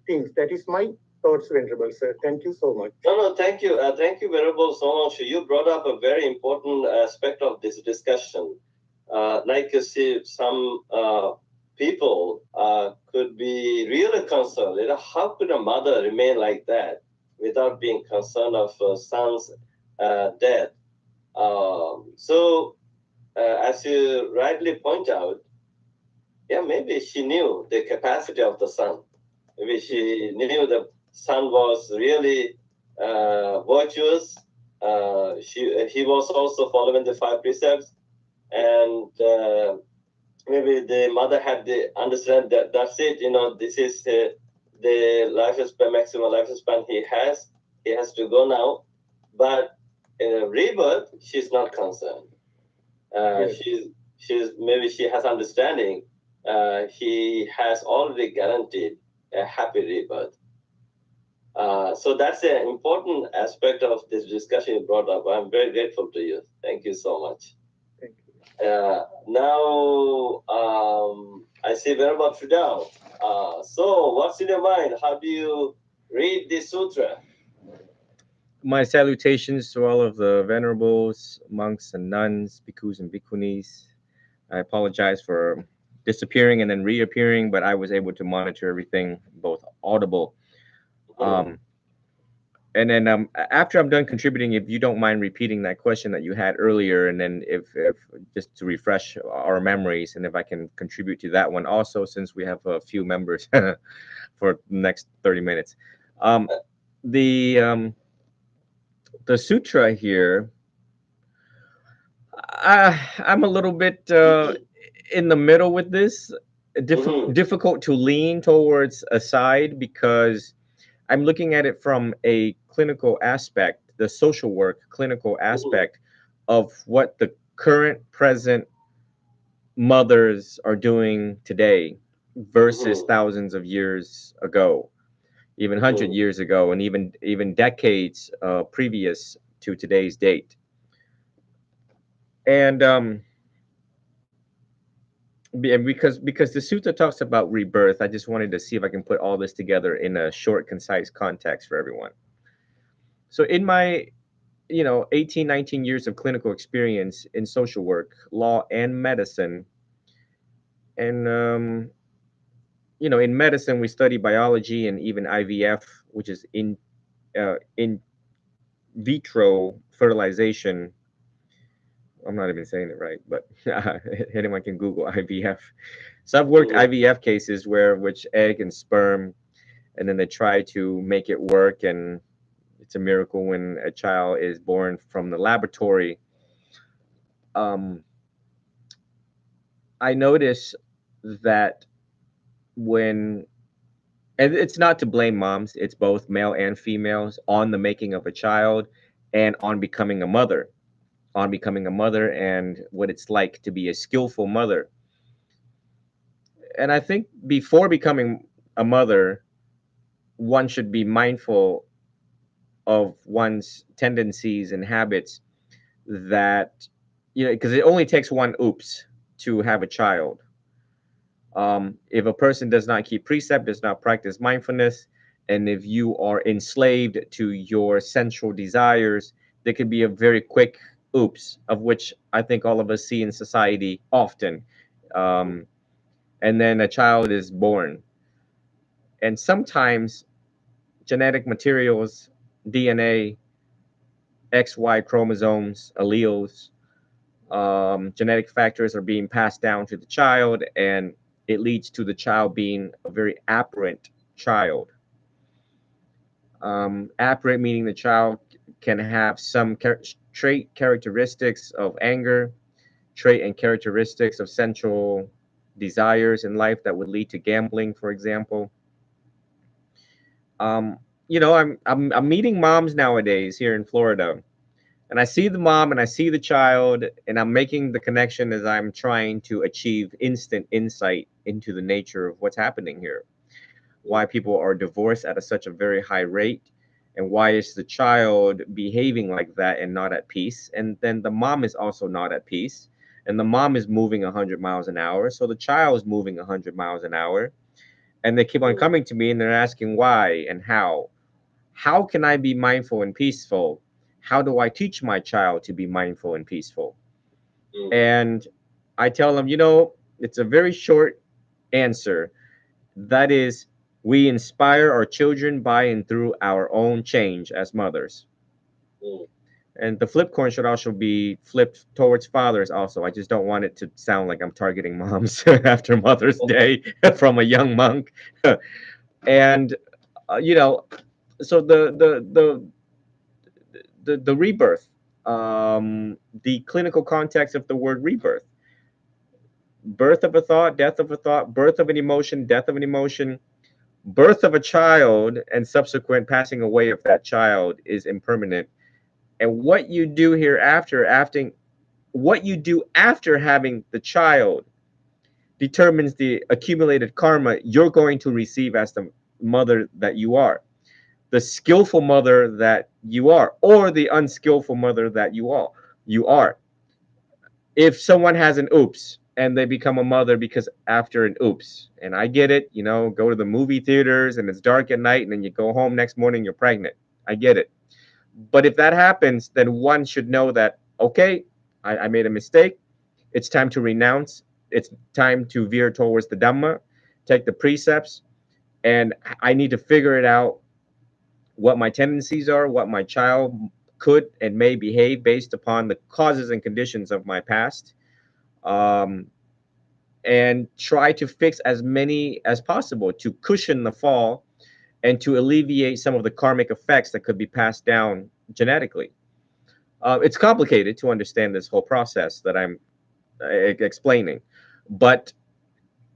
things. That is my thoughts, Venerable Sir. Thank you so much. No, thank you. Thank you, Venerable, so much. You brought up a very important aspect of this discussion. Like you see, some people could be really concerned. You know, how could a mother remain like that without being concerned of son's death? So, as you rightly point out, yeah, maybe she knew the capacity of the son. Maybe she knew the son was really virtuous. He was also following the five precepts, and maybe the mother had the understand that that's it. You know, this is the lifespan, maximum lifespan he has. He has to go now, but in a rebirth, she's not concerned. Yes. She's maybe she has understanding. He has already guaranteed a happy rebirth. So that's an important aspect of this discussion you brought up. I'm very grateful to you. Thank you so much. Thank you. Now, I see Venerable Fidel. So what's in your mind? How do you read this sutra? My salutations to all of the venerables, monks and nuns, bhikkhus and bhikkhunis. I apologize for disappearing and then reappearing, but I was able to monitor everything, both audible. And then after I'm done contributing, if you don't mind repeating that question that you had earlier, and then if just to refresh our memories, and if I can contribute to that one also, since we have a few members for the next 30 minutes. The the sutra here, I'm a little bit in the middle with this. Difficult to lean towards a side because I'm looking at it from a clinical aspect, the social work clinical aspect of what the current present mothers are doing today versus thousands of years ago, even 100 years ago, and even decades previous to today's date. And because the sutta talks about rebirth, I just wanted to see if I can put all this together in a short, concise context for everyone. So in my 18, 19 years of clinical experience in social work, law, and medicine, and in medicine we study biology and even IVF, which is in vitro fertilization. I'm not even saying it right, but anyone can Google IVF. So I've worked IVF cases which egg and sperm, and then they try to make it work, and it's a miracle when a child is born from the laboratory. I notice that when, and it's not to blame moms, it's both male and females on the making of a child and on becoming a mother, and what it's like to be a skillful mother. And I think before becoming a mother, one should be mindful of one's tendencies and habits that, because it only takes one oops to have a child. If a person does not keep precept, does not practice mindfulness, and if you are enslaved to your sensual desires, there could be a very quick oops, of which I think all of us see in society often. And then a child is born. And sometimes genetic materials, DNA, XY chromosomes, alleles, genetic factors are being passed down to the child, and it leads to the child being a very aberrant child. Aberrant meaning the child can have some trait characteristics of anger, trait and characteristics of sensual desires in life that would lead to gambling, for example. I'm meeting moms nowadays here in Florida And I see the mom and I see the child, and I'm making the connection as I'm trying to achieve instant insight into the nature of what's happening here. Why people are divorced at such a very high rate, and why is the child behaving like that and not at peace. And then the mom is also not at peace, and the mom is moving 100 miles an hour, so the child is moving 100 miles an hour. And they keep on coming to me and they're asking why and how can I be mindful and peaceful? How do I teach my child to be mindful and peaceful? And I tell them, it's a very short answer. That is, we inspire our children by and through our own change as mothers. And the flip coin should also be flipped towards fathers also. I just don't want it to sound like I'm targeting moms after Mother's Day from a young monk. And you know, so the rebirth, the clinical context of the word rebirth, birth of a thought, death of a thought, birth of an emotion, death of an emotion, birth of a child, and subsequent passing away of that child is impermanent. And what you do here after what you do after having the child determines the accumulated karma you're going to receive as the mother that you are, the skillful mother that you are, or the unskillful mother that you are. If someone has an oops and they become a mother because after an oops, and I get it, go to the movie theaters and it's dark at night and then you go home next morning, you're pregnant. I get it. But if that happens, then one should know that, okay, I made a mistake. It's time to renounce. It's time to veer towards the Dhamma, take the precepts, and I need to figure it out what my tendencies are, what my child could and may behave based upon the causes and conditions of my past, um, and try to fix as many as possible to cushion the fall and to alleviate some of the karmic effects that could be passed down genetically. It's complicated to understand this whole process that I'm explaining, but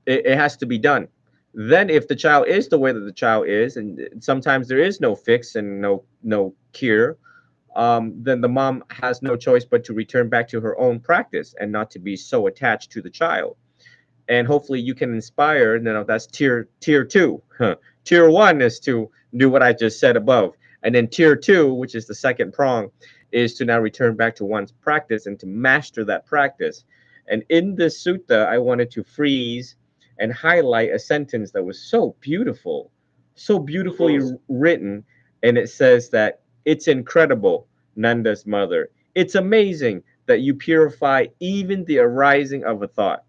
it has to be done. Then, if the child is the way that the child is, and sometimes there is no fix and no cure, then the mom has no choice but to return back to her own practice and not to be so attached to the child. And hopefully, you can inspire. That's tier two. Tier one is to do what I just said above, and then tier two, which is the second prong, is to now return back to one's practice and to master that practice. And in this sutta, I wanted to freeze and highlight a sentence that was so beautifully written. And it says that it's incredible, Nanda's mother. It's amazing that you purify even the arising of a thought.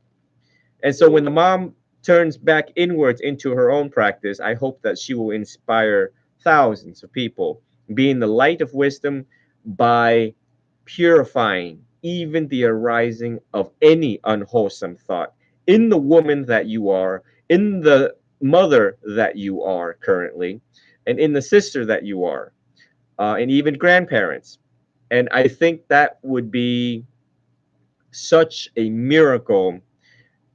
And so when the mom turns back inwards into her own practice, I hope that she will inspire thousands of people, being the light of wisdom by purifying even the arising of any unwholesome thought in the woman that you are, in the mother that you are currently, and in the sister that you are, and even grandparents. And I think that would be such a miracle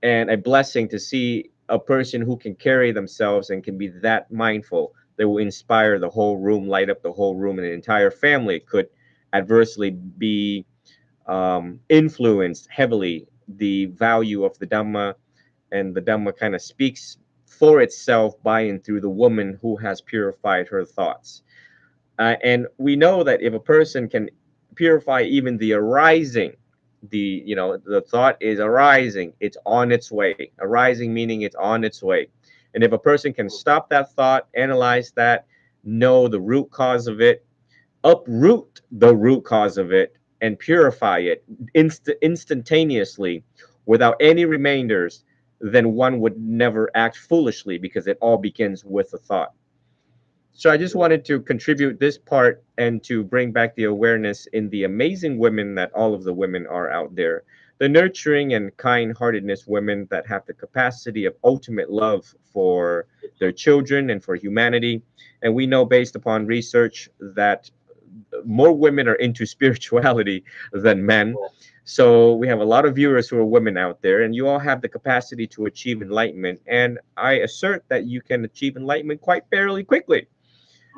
and a blessing to see a person who can carry themselves and can be that mindful. They will inspire the whole room, light up the whole room, and the entire family could adversely be influenced heavily. The value of the Dhamma, and the Dhamma kind of speaks for itself by and through the woman who has purified her thoughts. And we know that if a person can purify even the arising, the thought is arising, it's on its way. Arising meaning it's on its way. And if a person can stop that thought, analyze that, know the root cause of it, uproot the root cause of it, and purify it instantaneously without any remainders, then one would never act foolishly because it all begins with a thought. So I just wanted to contribute this part and to bring back the awareness in the amazing women that all of the women are out there. The nurturing and kind-heartedness women that have the capacity of ultimate love for their children and for humanity. And we know based upon research that more women are into spirituality than men. So we have a lot of viewers who are women out there, and you all have the capacity to achieve enlightenment. And I assert that you can achieve enlightenment quite fairly quickly.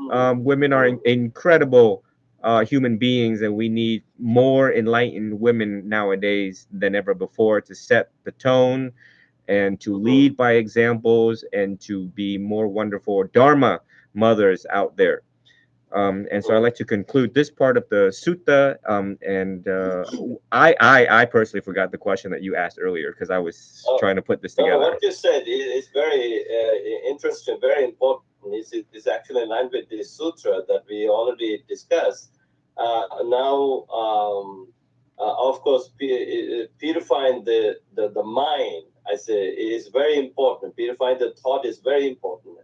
Women are incredible human beings, and we need more enlightened women nowadays than ever before to set the tone and to lead by examples and to be more wonderful Dharma mothers out there. And so I'd like to conclude this part of the sutta. I personally forgot the question that you asked earlier because I was trying to put this together. What you said is very interesting, very important. It's actually in line with the sutra that we already discussed. Now, of course, purifying the mind, I say, is very important. Purifying the thought is very important.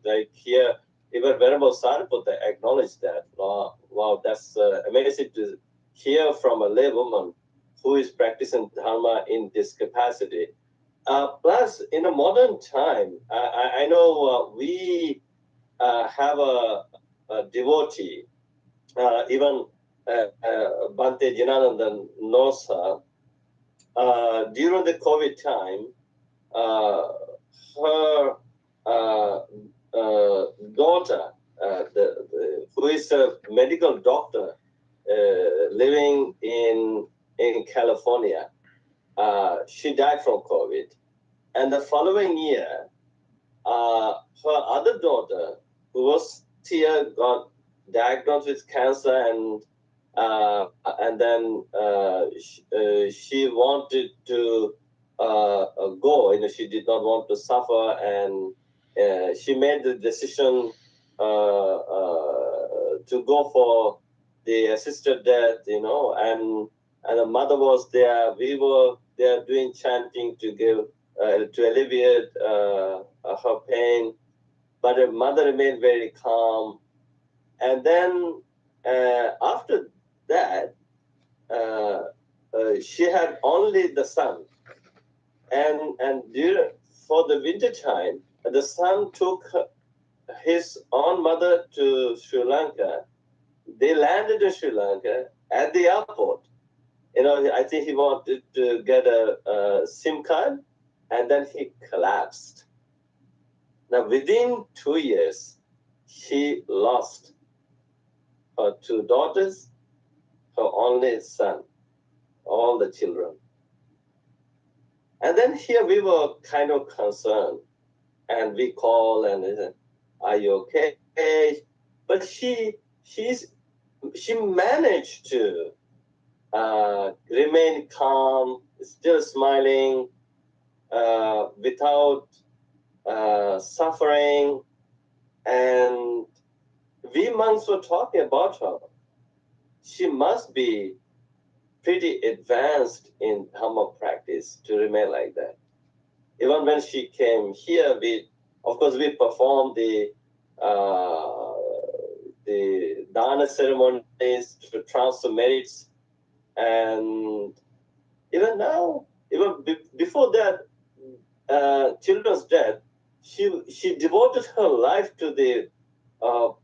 Like here, even Venerable Sariputta acknowledged that. Wow, that's amazing to hear from a laywoman who is practicing Dharma in this capacity. Plus, in a modern time, I know we have a devotee, even Bhante Jinanandan knows her. During the COVID time, her daughter, who is a medical doctor living in California, she died from COVID. And the following year, her other daughter, who was here, got diagnosed with cancer, and then she wanted to go. She did not want to suffer, and she made the decision to go for the assisted death. And the mother was there. We were there doing chanting to give to alleviate her pain, but her mother remained very calm. And then after that, she had only the son, and for the winter time, the son took his own mother to Sri Lanka. They landed in Sri Lanka at the airport. I think he wanted to get a SIM card, and then he collapsed. Now, within 2 years, she lost her 2 daughters, her only son, all the children. And then here we were kind of concerned, and we call and they said, "Are you okay?" But she managed to remain calm, still smiling, without suffering. And we monks were talking about her. She must be pretty advanced in Dhamma practice to remain like that. Even when she came here, of course, we performed the dana ceremonies to transfer merits. And even now, even before that, children's death, she devoted her life to the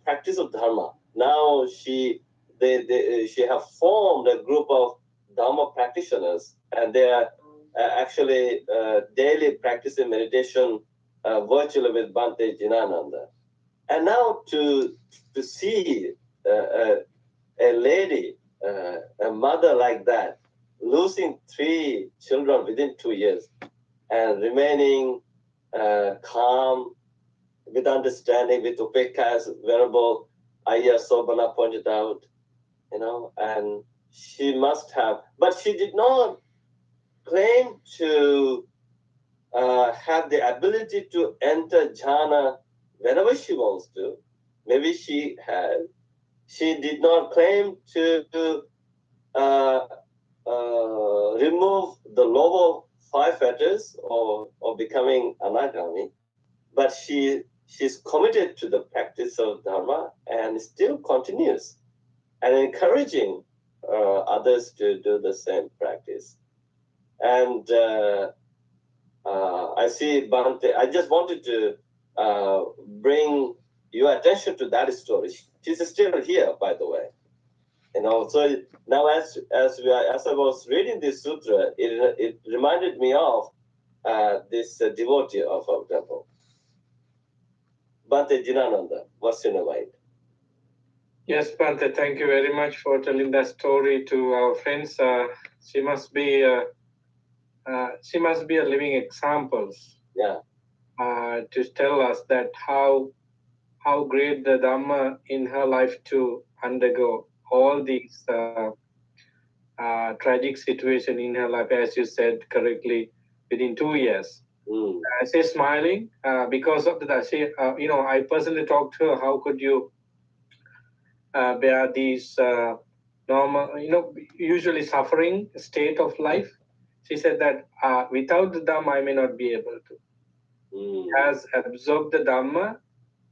practice of Dharma. Now she have formed a group of Dharma practitioners, and they are actually daily practicing meditation virtually with Bhante Jinananda. And now to see a lady, a mother like that, losing 3 children within 2 years and remaining calm, with understanding, with upekka, as Venerable Ayya Sobana pointed out, and she must have, but she did not claim to have the ability to enter jhana whenever she wants to. Maybe she had. She did not claim to remove the lower 5 fetters or becoming anagami, but she's committed to the practice of Dharma and still continues and encouraging others to do the same practice. And I see Bhante. I just wanted to bring your attention to that story. She's still here, by the way. So now as I was reading this sutra, it reminded me of this devotee of our temple, Bhante Jinananda. What's in your mind? Yes, Bante, thank you very much for telling that story to our friends. She must be a living example. Yeah. To tell us that how great the Dhamma in her life to undergo all these tragic situation in her life, as you said correctly, within 2 years. She's smiling because of that. I personally talked to her. How could you bear these normal, usually suffering state of life? She said that without the Dhamma, I may not be able to. Has absorbed the Dhamma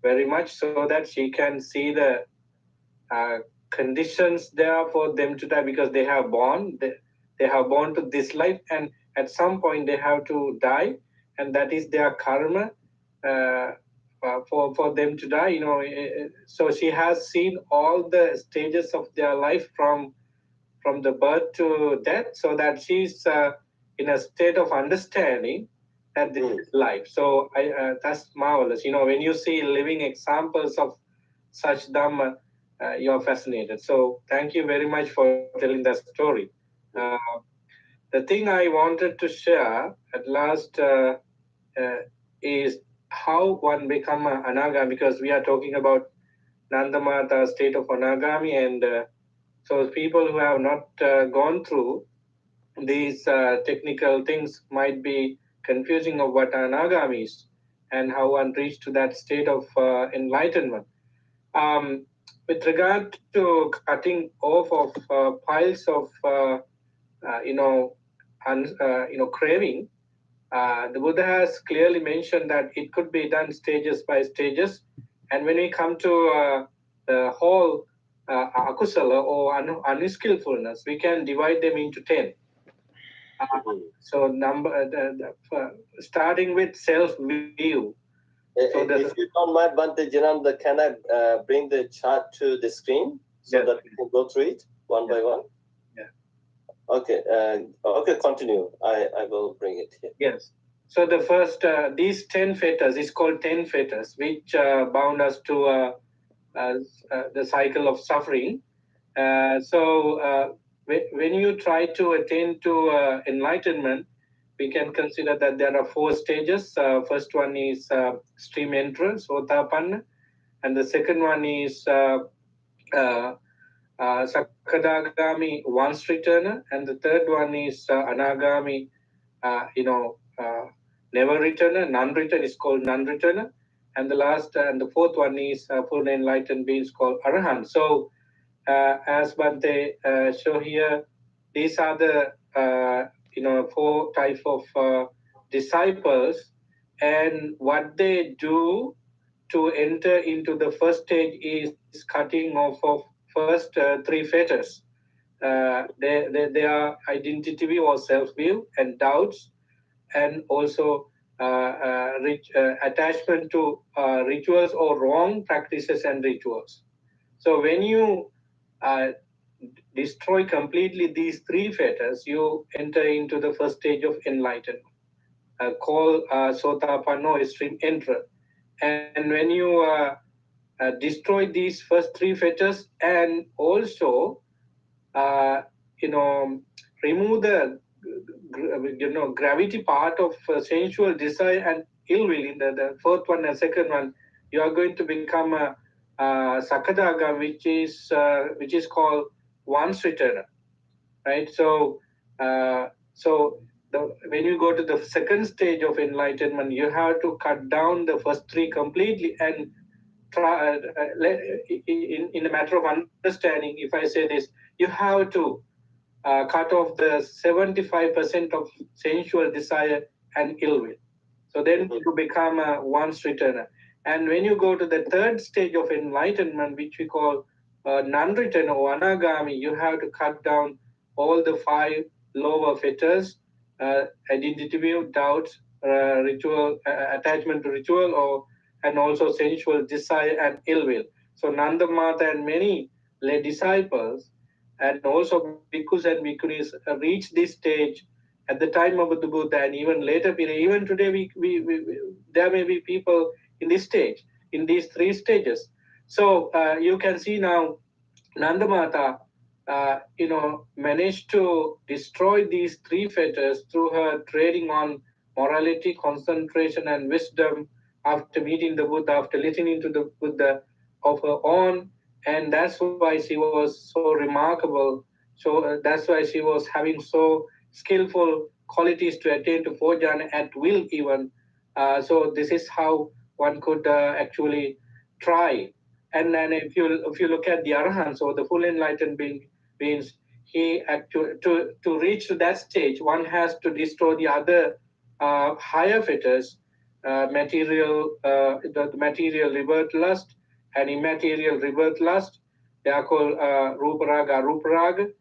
very much so that she can see the uh, conditions there for them to die because they have born to this life, and at some point they have to die, and that is their karma uh, for them to die. So she has seen all the stages of their life from the birth to death, so that she's in a state of understanding that this is life. So that's marvelous. When you see living examples of such Dhamma, you're fascinated. So thank you very much for telling that story. Uh, the thing I wanted to share at last uh, is how one become an anagami, because we are talking about Nandamata state of anagami, and so people who have not gone through these technical things might be confusing of what anagami is and how one reached to that state of enlightenment. Um, with regard to cutting off of piles of uh, you know craving, the Buddha has clearly mentioned that it could be done stages by stages, and when we come to the whole akusala or unskillfulness, we can divide them into 10. So starting with self view. If you don't mind, Bante Jananda, can I bring the chart to the screen so that we can go through it one by one? Yeah. Okay. Okay, continue. I will bring it here. Yes. So the first, these 10 fetters is called 10 fetters, which bound us to the cycle of suffering. When you try to attain to enlightenment, we can consider that there are 4 stages. First one is stream entrance, Sotapanna, and the second one is uh, Sakadagami, once returner, and the third one is Anagami, never returner, non-return is called non-returner, and the last and the fourth one is full enlightened beings called Arahant. So, as Bante show here, these are the 4 type of disciples, and what they do to enter into the first stage is cutting off of first 3 fetters. Their identity view or self view and doubts, and also attachment to rituals or wrong practices and rituals. So when you uh, destroy completely these 3 fetters, you enter into the first stage of enlightenment, called Sotapanno, extreme enterer. And when you destroy these first 3 fetters and also uh, you know remove the gravity part of sensual desire and ill will in the fourth one and second one, you are going to become a sakadaga, which is called once returner, right? When you go to the second stage of enlightenment, you have to cut down the first 3 completely and try in a matter of understanding. If I say this, you have to cut off the 75% of sensual desire and ill will. So then you become a once returner. And when you go to the third stage of enlightenment, which we call non-returner or anagami, you have to cut down all the 5 lower fetters, identity view, doubts, ritual, attachment to ritual, and also sensual desire and ill will. So Nandamata and many lay disciples and also bhikkhus and bhikkhunis reach this stage at the time of the Buddha and even later period. Even today, there may be people in this stage, in these 3 stages. So you can see now Nandamata, managed to destroy these three fetters through her trading on morality, concentration, and wisdom after meeting the Buddha, after listening to the Buddha of her own. And that's why she was so remarkable. So that's why she was having so skillful qualities to attain to Fojan at will, even. So this is how one could actually try. And then if you look at the Arahant, so the full enlightened being means he actually to reach to that stage, one has to destroy the other higher fetters, the material rebirth lust and immaterial rebirth lust. They are called Ruparaga, Ruparag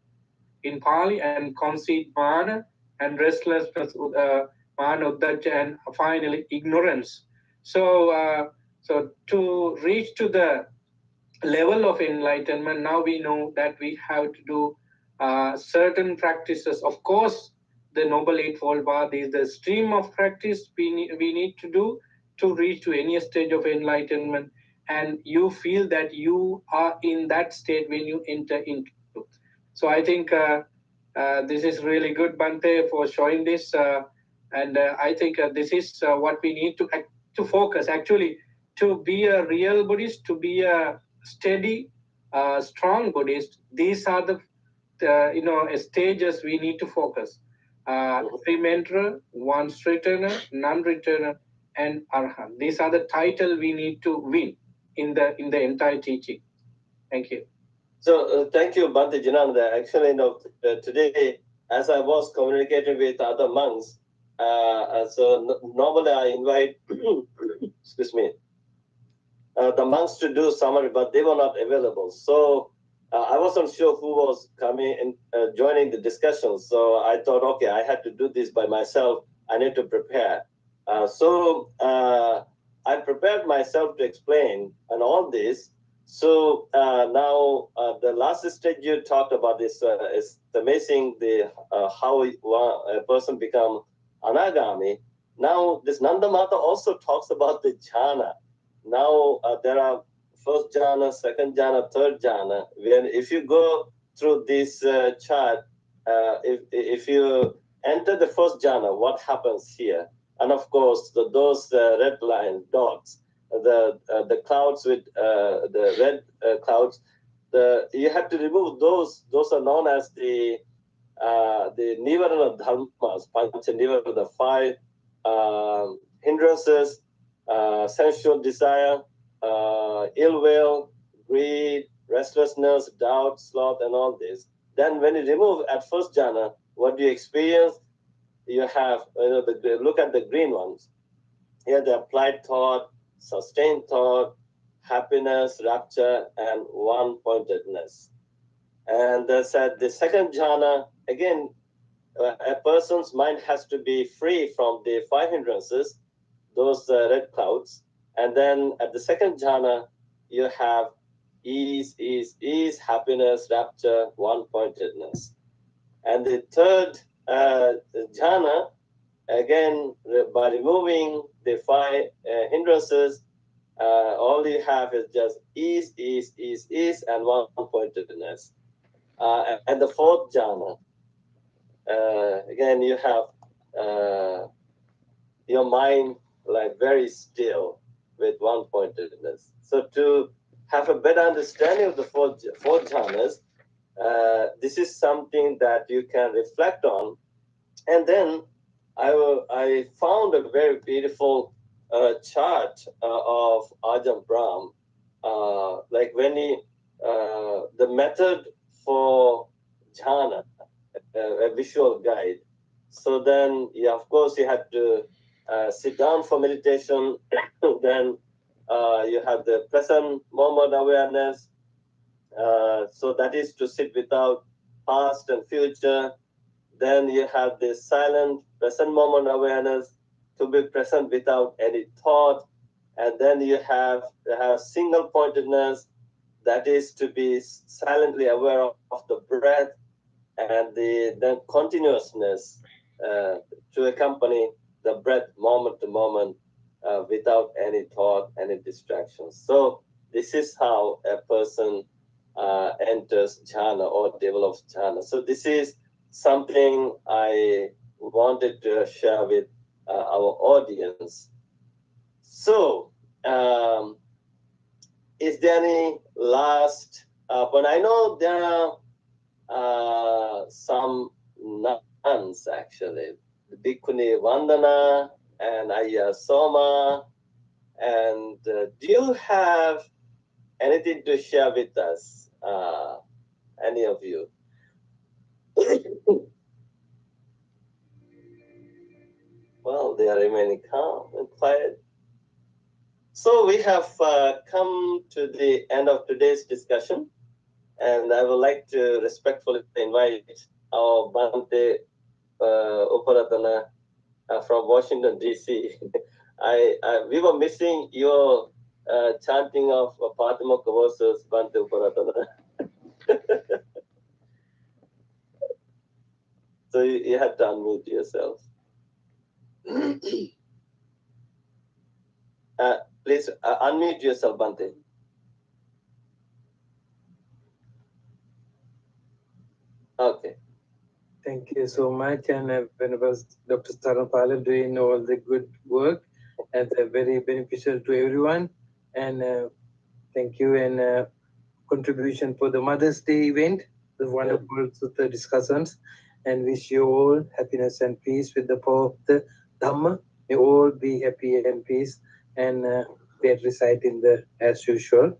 in Pali, and conceit, mana, and restlessness, mana, uddhaja, and finally ignorance. So to reach to the level of enlightenment, now we know that we have to do certain practices. Of course, the Noble Eightfold Path is the stream of practice we need to do to reach to any stage of enlightenment. And you feel that you are in that state when you enter into. So I think this is really good, Bante, for showing this. And I think this is what we need to focus. Actually, to be a real Buddhist, to be a steady, strong Buddhist, these are the stages we need to focus. Three mentor, one returner, non-returner, and arhan. These are the title we need to win in the entire teaching. Thank you. So thank you, Bhante Jananda. Actually, today, as I was communicating with other monks, normally I invite, excuse me, the monks to do summary, but they were not available. So I wasn't sure who was coming and joining the discussion. So I thought, okay, I had to do this by myself. I need to prepare. I prepared myself to explain and all this. So now the last stage you talked about is amazing how a person become anagami. Now this Nandamata also talks about the jhana. Now there are first jhana, second jhana, third jhana. If you go through this chart, if you enter the first jhana, what happens here? And of course, those red line dots, the clouds with the red clouds, you have to remove those. Those are known as the Nivarana Dharmas, Pancha Nivarana, the five hindrances, sensual desire, ill will, greed, restlessness, doubt, sloth, and all this. Then when you remove at first jhana, what do you experience? You have, look at the green ones. Here the applied thought, sustained thought, happiness, rapture, and one-pointedness. And said the second jhana, again, a person's mind has to be free from the five hindrances, those red clouds. And then at the second jhana, you have ease, happiness, rapture, one-pointedness. And the third jhana, again, by removing the five hindrances, all you have is just ease, and one-pointedness. And the fourth jhana, again, you have your mind like very still with one-pointedness. So to have a better understanding of the four jhanas, this is something that you can reflect on. And then I found a very beautiful chart of Ajahn Brahm, like when the method for jhana, a visual guide. So then, of course, you had to sit down for meditation. Then you have the present moment awareness. So that is to sit without past and future. Then you have this silent present moment awareness, to be present without any thought. And then you have single pointedness, that is to be silently aware of the breath, and then continuousness to accompany the breath moment to moment without any thought, any distractions. So this is how a person enters jhana or develops jhana. So this is something I wanted to share with our audience. So, is there any last point? I know there are some nuns actually, Bhikkhuni Vandana and Ayya Soma. And do you have anything to share with us, any of you? Well, they are remaining calm and quiet. So we have come to the end of today's discussion, and I would like to respectfully invite our Bhante Uparatana from Washington, D.C. We were missing your chanting of Patimokkha verses, Bhante Uparatana. So you have to unmute yourself. Please unmute yourself, Bhante. Okay. Thank you so much. And whenever Dr. Sarapala doing all the good work and very beneficial to everyone. And thank you and contribution for the Mother's Day event, the wonderful Sutta discussions. And wish you all happiness and peace with the power of the Dhamma. May all be happy and peace and let's recite in the as usual.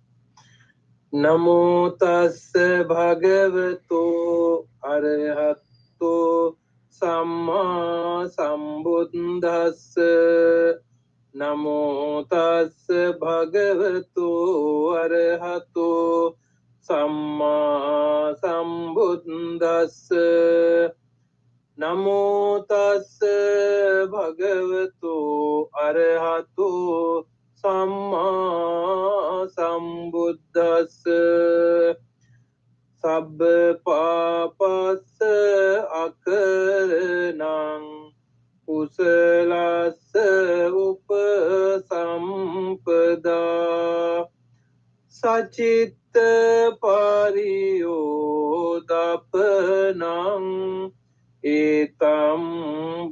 Namo tassa bhagavato arahato samma sambuddhassa. Namo tassa bhagavato arahato samma sambuddhassa. Namo tassa bhagavato arahato samma sambuddhassa. Sabba papassa akaranang kusalassa upasampada. Sacitta pariyodapanang etam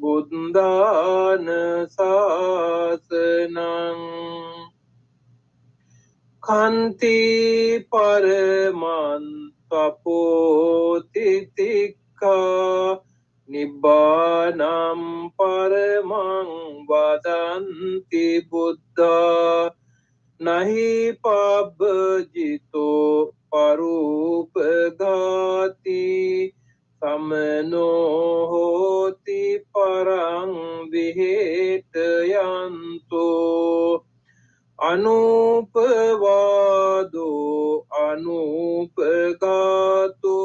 buddhana sasanang. Kanti paraman tapotitikka nibbanam paramang vadanti buddha. Nahi pabjito parupagati samano hoti parang vihetayanto. Anupavado anupagato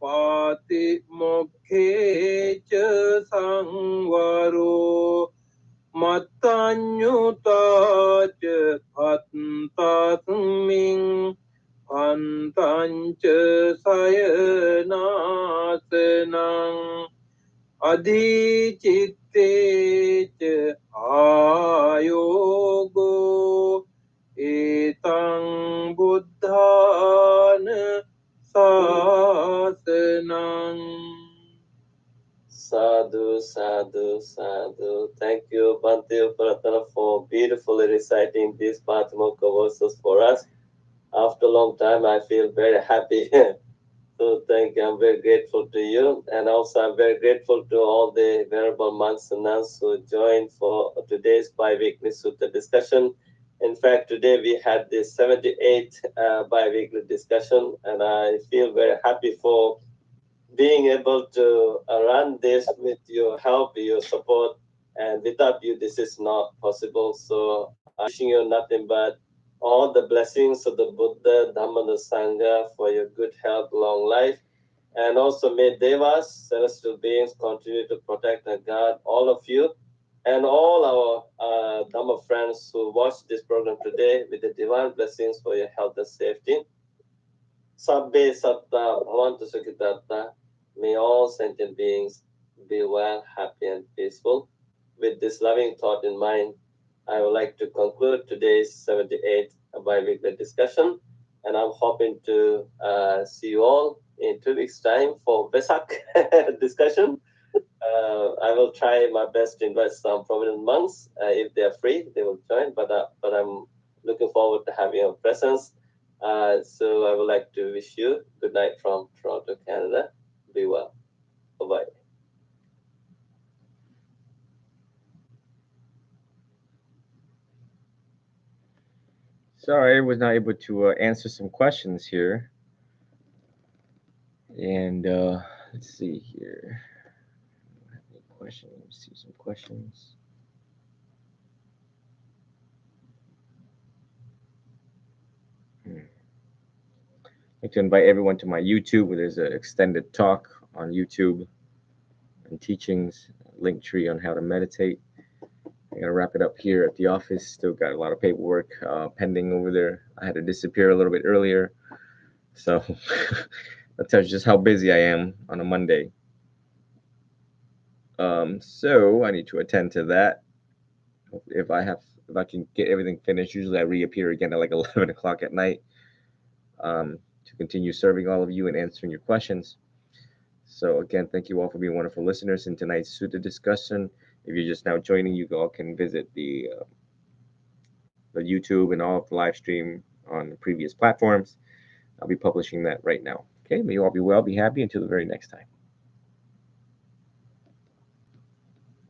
pati mokhe cha sangvaro. Matanyuta cha bhattasming bhantancha sayanasanang. Adhicitte ca ayogo etang buddhana sasanang. Sadhu, sadhu, sadhu. Thank you, Bhante Uparatana, for beautifully reciting these Patimokkha verses for us. After a long time, I feel very happy. So thank you. I'm very grateful to you. And also I'm very grateful to all the venerable monks and nuns who joined for today's bi-weekly sutta discussion. In fact, today we had the 78th bi-weekly discussion, and I feel very happy for being able to run this with your help, your support. And without you, this is not possible. So I'm wishing you nothing but all the blessings of the Buddha, Dhamma, the Sangha for your good health, long life. And also may Devas, celestial beings, continue to protect and guard all of you and all our Dhamma friends who watched this program today with the divine blessings for your health and safety. Sabbe satta bhavantu sukhitatta. May all sentient beings be well, happy, and peaceful. With this loving thought in mind, I would like to conclude today's 78th bi-weekly discussion. and I'm hoping to see you all in 2 weeks' time for Vesak discussion. I will try my best to invite some prominent monks. If they are free, they will join. But I'm looking forward to having your presence. So I would like to wish you good night from Toronto, Canada. Be well. Bye bye. Sorry, I was not able to answer some questions here. And let's see here. Any questions? Let me see some questions. I'd like to invite everyone to my YouTube, where there's an extended talk on YouTube and teachings, link tree on how to meditate. I'm gonna wrap it up here at the office. Still got a lot of paperwork pending over there. I had to disappear a little bit earlier, so that tells you just how busy I am on a Monday. So I need to attend to that. If I can get everything finished, usually I reappear again at like 11 o'clock at night to continue serving all of you and answering your questions. So again, thank you all for being wonderful listeners in tonight's Sutta discussion. If you're just now joining, you all can visit the YouTube and all of the live stream on the previous platforms. I'll be publishing that right now. Okay, may you all be well, be happy until the very next time.